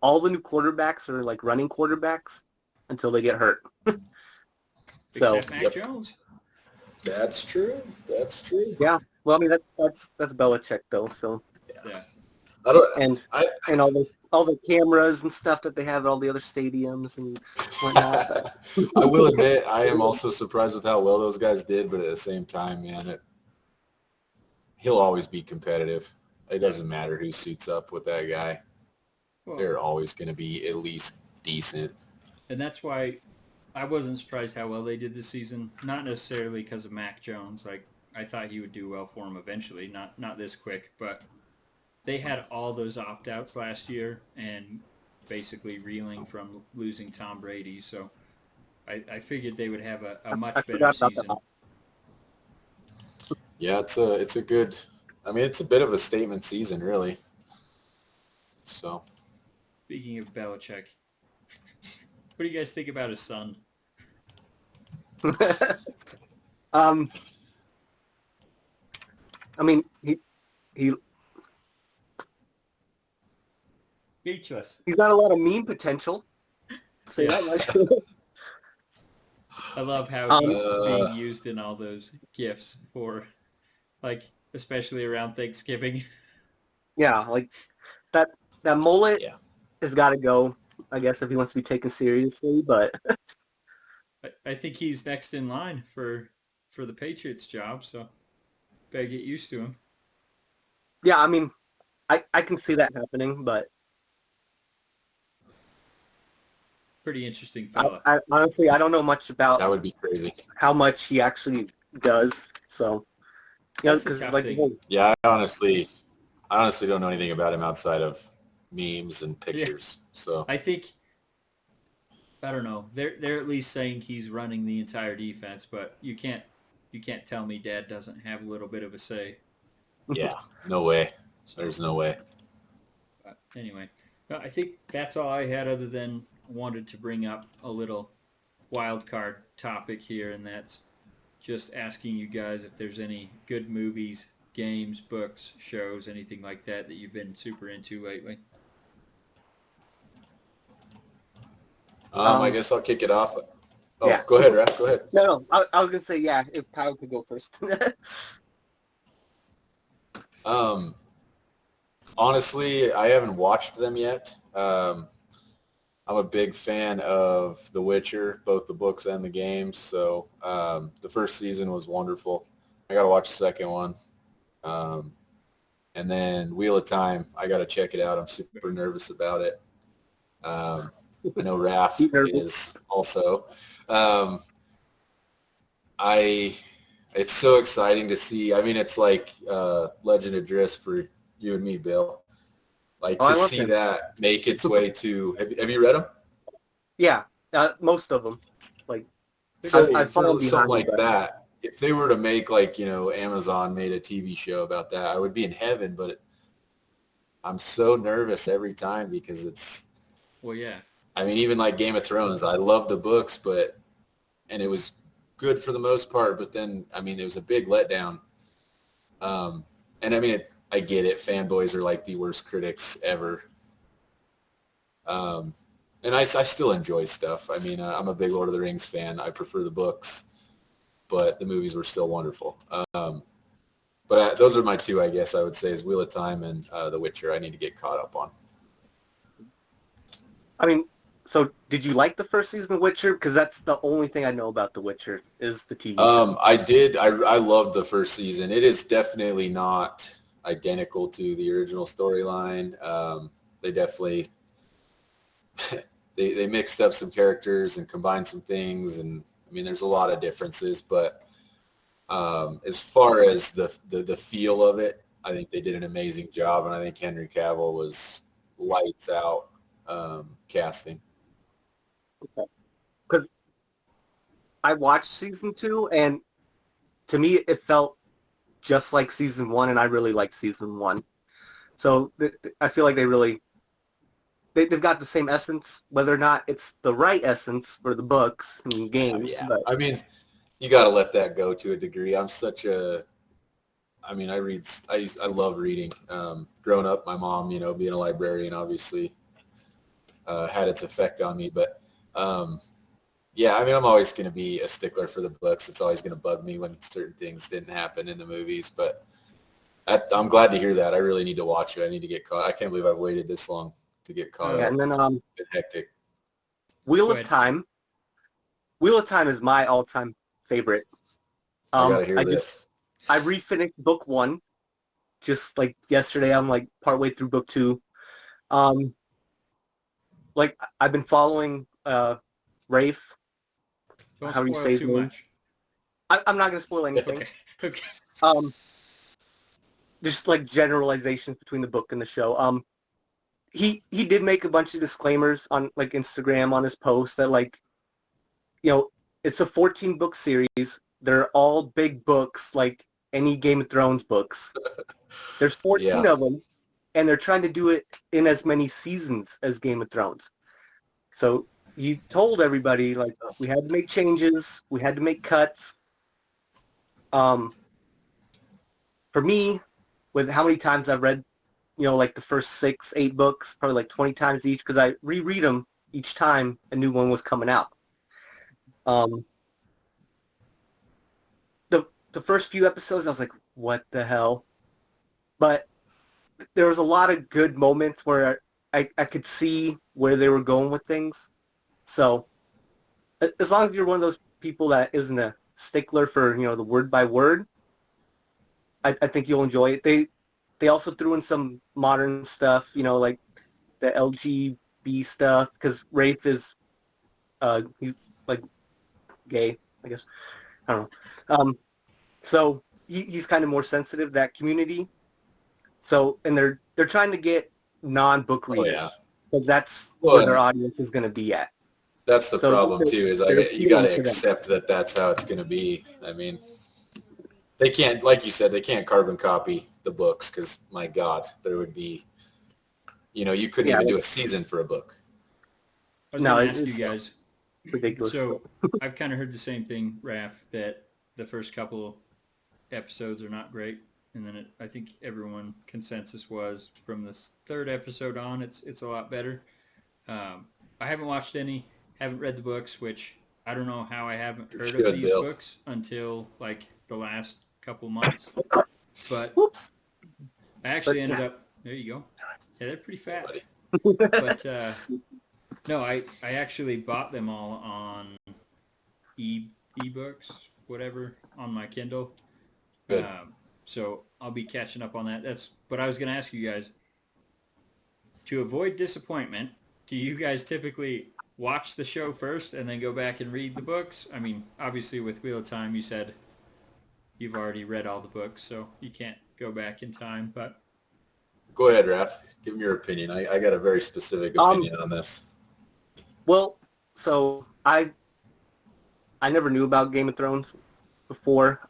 all the new quarterbacks are like running quarterbacks until they get hurt. So except Mac Jones. That's true. Yeah. Well, I mean, that's Belichick though. So yeah. And all the cameras and stuff that they have at all the other stadiums and whatnot. I will admit, I am also surprised with how well those guys did, but at the same time, man, he'll always be competitive. It doesn't matter who suits up with that guy. Well, they're always going to be at least decent. And that's why I wasn't surprised how well they did this season. Not necessarily because of Mac Jones. Like, I thought he would do well for him eventually, not this quick, but they had all those opt-outs last year and basically reeling from losing Tom Brady. So I figured they would have a much better season. Yeah, it's a good. I mean, it's a bit of a statement season, really. So, speaking of Belichick, what do you guys think about his son? I mean, he speechless. He's got a lot of meme potential. Say that much. I love how he's being used in all those GIFs for, like, especially around Thanksgiving. Yeah, like that mullet has got to go, I guess, if he wants to be taken seriously. But I think he's next in line for the Patriots job, so better get used to him. Yeah, I mean, I can see that happening, but pretty interesting fella. I honestly, I don't know much about that would be crazy. How much he actually does. So That's a because tough like thing. Yeah, I honestly don't know anything about him outside of memes and pictures. So I think I don't know. They're at least saying he's running the entire defense, but you can't tell me Dad doesn't have a little bit of a say. yeah, no way. So, There's no way. but anyway, I think that's all I had. Other than wanted to bring up a little wild card topic here, and that's just asking you guys if there's any good movies, games, books, shows, anything like that that you've been super into lately. I guess I'll kick it off. Oh, yeah. go ahead, Raph. Go ahead. No, I was gonna say yeah. If Kyle could go first. Honestly, I haven't watched them yet. I'm a big fan of The Witcher, both the books and the games. So the first season was wonderful. I got to watch the second one. And then Wheel of Time, I got to check it out. I'm super nervous about it. I know Raph is also. It's so exciting to see. I mean, it's like Legend of Driss for you and me, Bill. Like to see him. that make its way to. Have you read them? Yeah, most of them. Like, So I follow something like that. that. If they were to make like Amazon made a TV show about that, I would be in heaven. But I'm so nervous every time because it's. Well, yeah. I mean, even like Game of Thrones, I love the books, and it was good for the most part. But then, I mean, it was a big letdown. And I mean, I get it. Fanboys are like the worst critics ever. And I still enjoy stuff. I mean, I'm a big Lord of the Rings fan. I prefer the books, but the movies were still wonderful. But those are my two, I guess I would say, is Wheel of Time and The Witcher. I need to get caught up on. I mean, so did you like the first season of Witcher? Because that's the only thing I know about The Witcher is the TV show. I did. I loved the first season. It is definitely not identical to the original storyline. They definitely they mixed up some characters and combined some things, and I mean, there's a lot of differences. But as far as the feel of it, I think they did an amazing job, and I think Henry Cavill was lights out casting. Because I watched season 2, and to me, it felt just like season 1, and I really liked season 1. So I feel like they've got the same essence, whether or not it's the right essence for the books and games. Yeah. But I mean, you got to let that go to a degree. I love reading. Growing up, my mom, being a librarian, obviously had its effect on me. But yeah, I mean, I'm always going to be a stickler for the books. It's always going to bug me when certain things didn't happen in the movies. But I'm glad to hear that. I really need to watch it. I need to get caught. I can't believe I've waited this long to get caught up. And then It's been hectic. Wheel of Time. Wheel of Time is my all-time favorite. I gotta hear this. I refinished book 1 just like yesterday. I'm like partway through book 2. Like I've been following Raph. Don't How do you spoil say his too name? much. I'm not going to spoil anything. Okay. Just like generalizations between the book and the show. He did make a bunch of disclaimers on like Instagram on his post that like, it's a 14-book series. They're all big books, like any Game of Thrones books. There's 14 of them, and they're trying to do it in as many seasons as Game of Thrones. So he told everybody, like, we had to make changes. We had to make cuts. For me, with how many times I've read, like the first 6, 8 books, probably like 20 times each, because I reread them each time a new one was coming out. The first few episodes, I was like, what the hell? But there was a lot of good moments where I could see where they were going with things. So as long as you're one of those people that isn't a stickler for, the word by word, I think you'll enjoy it. They also threw in some modern stuff, like the LGB stuff, because Rafe is, he's like gay, I guess. I don't know. So he's kind of more sensitive to that community. So, and they're trying to get non-book readers because that's where their audience is going to be at. That's the problem too. Is you got to accept that that's how it's going to be. I mean, they can't, like you said, they can't carbon copy the books because my God, there would be, you couldn't even do a season for a book. I was going to ask you guys. Ridiculous. So I've kind of heard the same thing, Raph, that the first couple episodes are not great, and then I think everyone consensus was from this third episode on, it's a lot better. I haven't watched any, haven't read the books, which I don't know how I haven't heard of these books until like the last couple months. But I actually ended up. There you go. Yeah, they're pretty fat. But no, I actually bought them all on ebooks, whatever, on my Kindle. Good. So I'll be catching up on that. But I was going to ask you guys, to avoid disappointment, do you guys typically watch the show first and then go back and read the books? I mean, obviously with Wheel of Time, you said you've already read all the books, so you can't go back in time. But go ahead, Raph. Give me your opinion. I got a very specific opinion on this. Well, so I never knew about Game of Thrones before.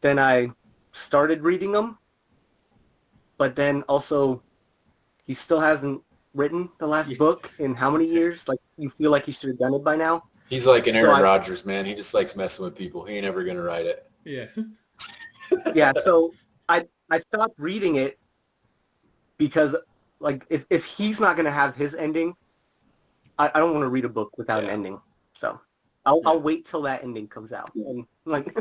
Then I started reading them, but then also he still hasn't written the last book in how many years? Like, you feel like he should have done it by now. He's like an Aaron Rodgers, man. He just likes messing with people. He ain't ever going to write it. Yeah. Yeah, so I stopped reading it because, like, if he's not going to have his ending, I don't want to read a book without an ending. So I'll wait till that ending comes out. And, like,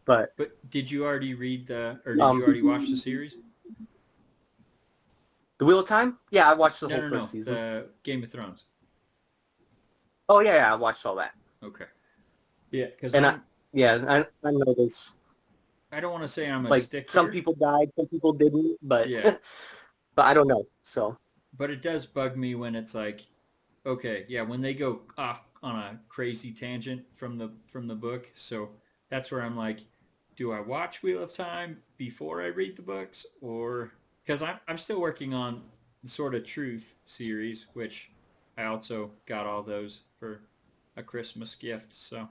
but did you already read did you already watch the series? The Wheel of Time? Yeah, I watched the whole first season. The Game of Thrones. Oh, yeah, I watched all that. Okay. Yeah, because I know this. I don't want to say I'm a like stickler. Some people died, some people didn't, but but I don't know. So, but it does bug me when it's like, okay, yeah, when they go off on a crazy tangent from the book. So that's where I'm like, do I watch Wheel of Time before I read the books, or because I'm still working on the Sword of Truth series, which I also got all those for a Christmas gift. So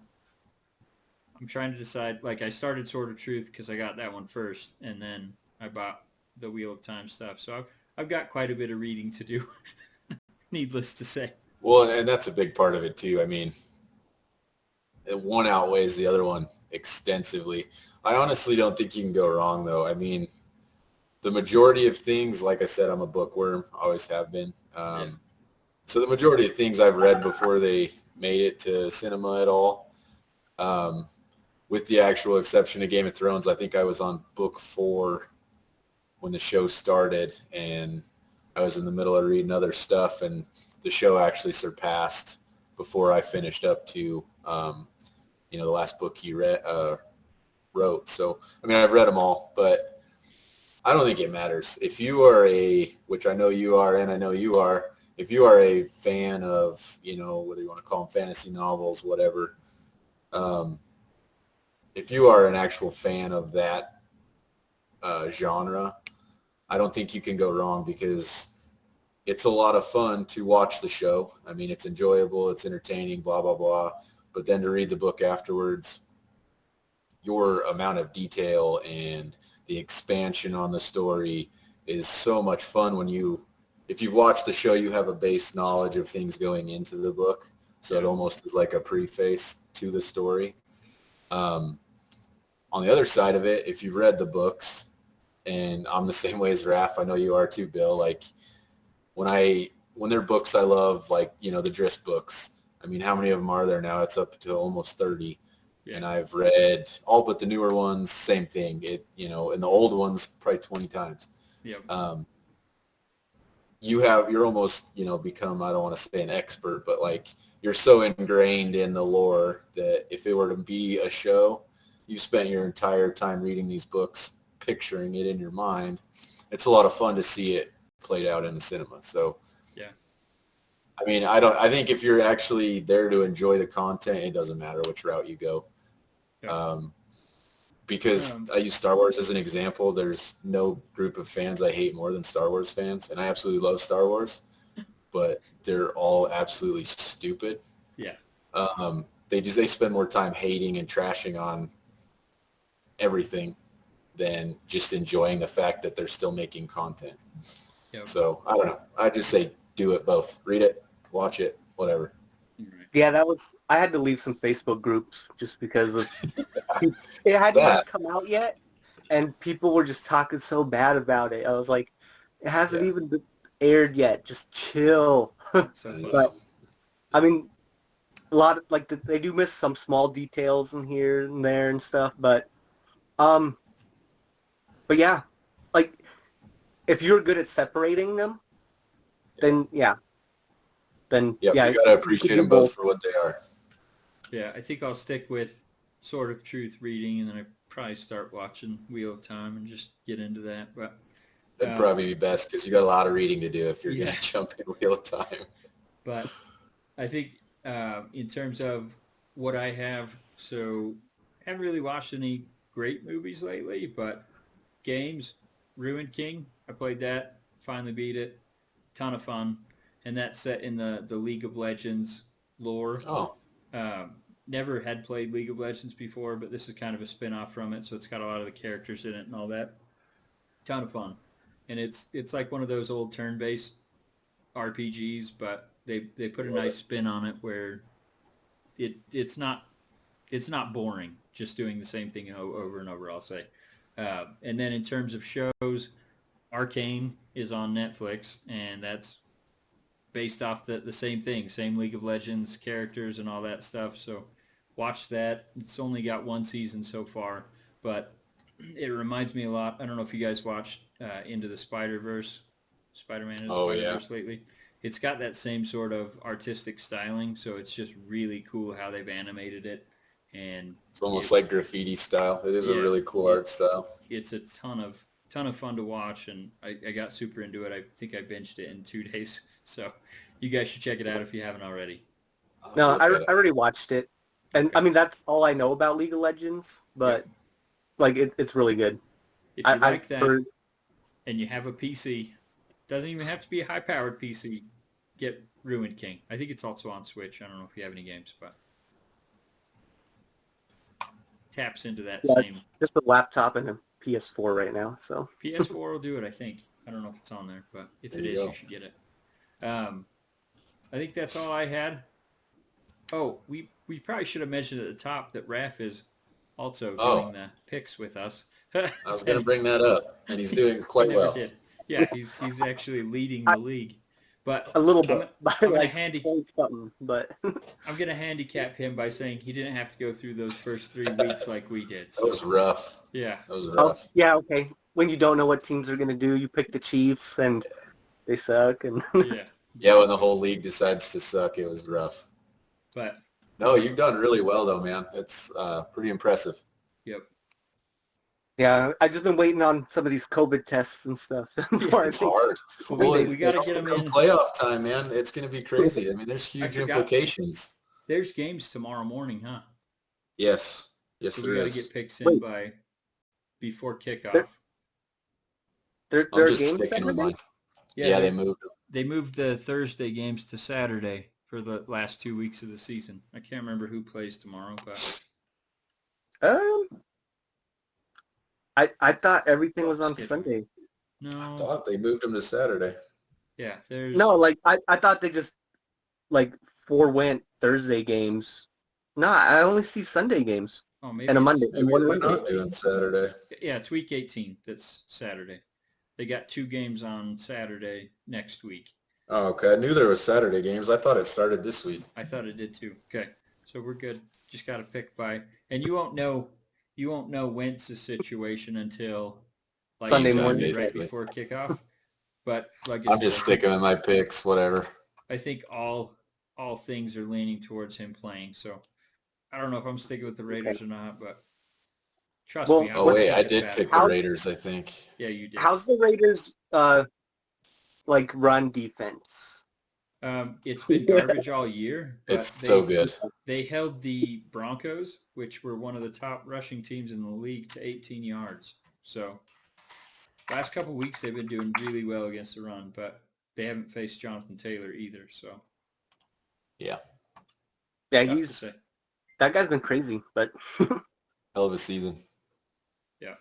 I'm trying to decide. Like, I started Sword of Truth because I got that one first, and then I bought the Wheel of Time stuff. So I've got quite a bit of reading to do, needless to say. Well, and that's a big part of it too. I mean, one outweighs the other one extensively. I honestly don't think you can go wrong, though. I mean, the majority of things, like I said, I'm a bookworm, always have been. So the majority of things I've read before they made it to cinema at all, with the actual exception of Game of Thrones. I think I was on book 4 when the show started, and I was in the middle of reading other stuff, and the show actually surpassed before I finished up to, the last book he wrote. So, I mean, I've read them all, but I don't think it matters. If you are which I know you are, and I know you are, if you are a fan of, whether you want to call them fantasy novels, whatever, if you are an actual fan of that genre, I don't think you can go wrong, because it's a lot of fun to watch the show. I mean, it's enjoyable, it's entertaining, blah, blah, blah. But then to read the book afterwards, your amount of detail and the expansion on the story is so much fun if you've watched the show, you have a base knowledge of things going into the book. So it almost is like a preface to the story. On the other side of it, if you've read the books, and I'm the same way as Raph, I know you are too, Bill, like when they're books I love, like, the Drizzt books, I mean, how many of them are there now? It's up to almost 30. Yeah. And I've read all but the newer ones, same thing. And the old ones probably 20 times. Yep. You're almost, become, I don't want to say an expert, but like you're so ingrained in the lore that if it were to be a show, you spent your entire time reading these books, picturing it in your mind. It's a lot of fun to see it played out in the cinema. So, yeah. I mean, I think if you're actually there to enjoy the content, it doesn't matter which route you go. Yeah. because I use Star Wars as an example. There's no group of fans I hate more than Star Wars fans, and I absolutely love Star Wars, but they're all absolutely stupid. Yeah. They spend more time hating and trashing on everything than just enjoying the fact that they're still making content. Yep. So I don't know. I just say do it both. Read it, watch it, whatever. Yeah, I had to leave some Facebook groups just because of it hadn't even come out yet, and people were just talking so bad about it. I was like, it hasn't even been aired yet. Just chill. But I mean, a lot of they do miss some small details in here and there and stuff, but yeah, like if you're good at separating them, then yeah, you gotta appreciate them both for what they are. Yeah, I think I'll stick with Sword of Truth reading, and then I probably start watching Wheel of Time and just get into that. But that'd probably be best because you got a lot of reading to do if you're gonna jump in Wheel of Time. But I think in terms of what I have, so I haven't really watched any great movies lately, but games, Ruined King, I played that, finally beat it, ton of fun, and that's set in the League of Legends lore. Oh. Never had played League of Legends before, but this is kind of a spin-off from it, so it's got a lot of the characters in it and all that. Ton of fun. And it's like one of those old turn-based RPGs, but they put a nice spin on it where it's not boring just doing the same thing over and over, I'll say. And then in terms of shows, Arcane is on Netflix, and that's based off the same thing, same League of Legends characters and all that stuff. So watch that. It's only got one season so far, but it reminds me a lot. I don't know if you guys watched Into the Spider-Verse, Spider-Man Into the Spider-Verse lately. It's got that same sort of artistic styling, so it's just really cool how they've animated it. And it's almost like graffiti style. It is a really cool art style. It's a ton of fun to watch, and I got super into it. I think I binged it in 2 days. So you guys should check it out if you haven't already. No, I already watched it. And, I mean, that's all I know about League of Legends, but, it's really good. If you like that and you have a PC, doesn't even have to be a high-powered PC, get Ruined King. I think it's also on Switch. I don't know if you have any games, but taps into that same. It's just a laptop and a PS4 right now, so. PS4 will do it, I think. I don't know if it's on there, but if it is, you should get it. I think that's all I had. Oh, we probably should have mentioned at the top that Raph is also doing the picks with us. I was going to bring that up, and he's doing quite well. Yeah, he's actually leading the league. But a little bit. I'm going to handicap him by saying he didn't have to go through those first 3 weeks like we did. So. That was rough. Yeah. That was rough. Yeah, okay. When you don't know what teams are going to do, you pick the Chiefs, and they suck. And yeah, when the whole league decides to suck, it was rough. But no, you've done really well, though, man. It's pretty impressive. Yep. Yeah, I've just been waiting on some of these COVID tests and stuff. It's hard. Well, we got to get them in. Playoff time, man. It's going to be crazy. I mean, there's huge implications. There's games tomorrow morning, huh? Yes. Yes, so there is. We got to get picks in before kickoff. There are games sticking with mine. Yeah, they moved. They moved the Thursday games to Saturday for the last 2 weeks of the season. I can't remember who plays tomorrow, but I thought everything was on Sunday. No, I thought they moved them to Saturday. Yeah, there's I thought they just 4 went Thursday games. No, I only see Sunday games. Oh, maybe and a Monday. Maybe we're not doing Saturday. Yeah, it's week 18. That's Saturday. They got 2 games on Saturday next week. Oh, okay. I knew there was Saturday games. I thought it started this week. I thought it did too. Okay, so we're good. Just got to pick by, and you won't know Wentz's situation until Sunday morning, right before kickoff. But I'm just sticking with my picks, whatever. I think all things are leaning towards him playing. So I don't know if I'm sticking with the Raiders or not, but trust me. I did pick the Raiders, I think. Yeah, you did. How's the Raiders run defense? It's been garbage all year. But It's so good. They held the Broncos, which were one of the top rushing teams in the league, to 18 yards. So last couple of weeks they've been doing really well against the run, but they haven't faced Jonathan Taylor either. So Yeah. Yeah, that guy's been crazy, but Hell of a season. yeah.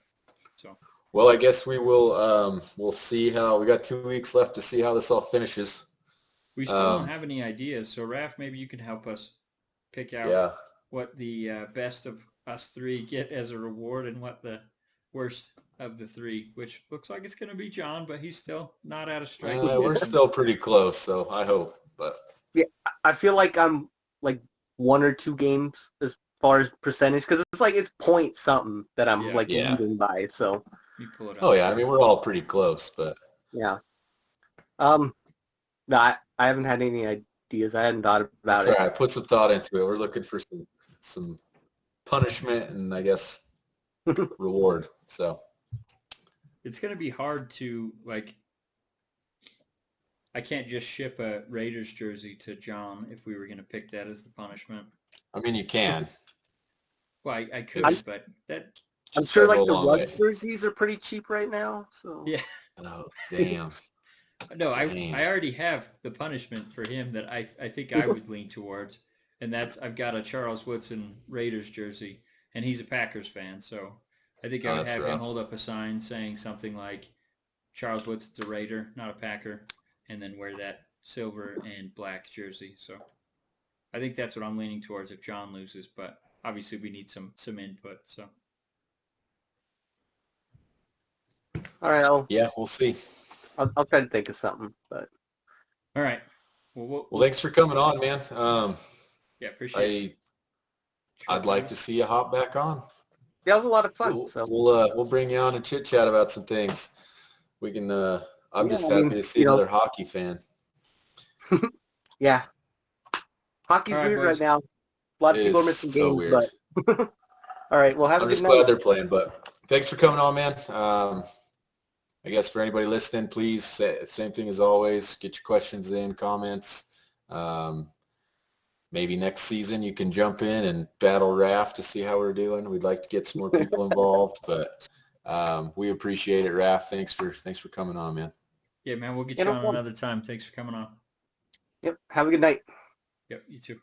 So Well, I guess we will. We'll see how. We got 2 weeks left to see how this all finishes. we still don't have any ideas. So Raph, maybe you can help us pick out what the best of us three get as a reward and what the worst of the three, which looks like it's going to be John, but he's still not out of strike. We're still pretty close, so I hope. But yeah, I feel like I'm like 1 or 2 games as far as percentage, because it's point something that I'm leading by. So you pull it up. Oh yeah, I mean we're all pretty close, but yeah. No, I haven't had any ideas. I hadn't thought about it. All right, put some thought into it. We're looking for some punishment and I guess reward. So it's going to be hard to I can't just ship a Raiders jersey to John if we were going to pick that as the punishment. I mean, you can. Well, I could, but that. I'm sure the Rugs jerseys are pretty cheap right now. So yeah. Oh damn. No, I already have the punishment for him that I think I would lean towards, and that's I've got a Charles Woodson Raiders jersey, and he's a Packers fan, so I think I would have him hold up a sign saying something like Charles Woodson's a Raider, not a Packer, and then wear that silver and black jersey. So I think that's what I'm leaning towards if John loses, but obviously we need some input. So all right, we'll see. I'll try to think of something, but all right. Well, thanks for coming on, man. Yeah, appreciate it. I'd like to see you hop back on. Yeah, it was a lot of fun. So we'll bring you on and chit chat about some things. We can. I'm just happy to see another hockey fan. Yeah, hockey's weird right now. A lot of people are missing games, weird. But all right, well, have a good night. I'm just glad they're playing. But thanks for coming on, man. I guess for anybody listening, please, same thing as always, get your questions in, comments. Maybe next season you can jump in and battle Raph to see how we're doing. We'd like to get some more people involved, but we appreciate it, Raph. Thanks for coming on, man. Yeah, man, we'll get you on another time. Thanks for coming on. Yep, have a good night. Yep, you too.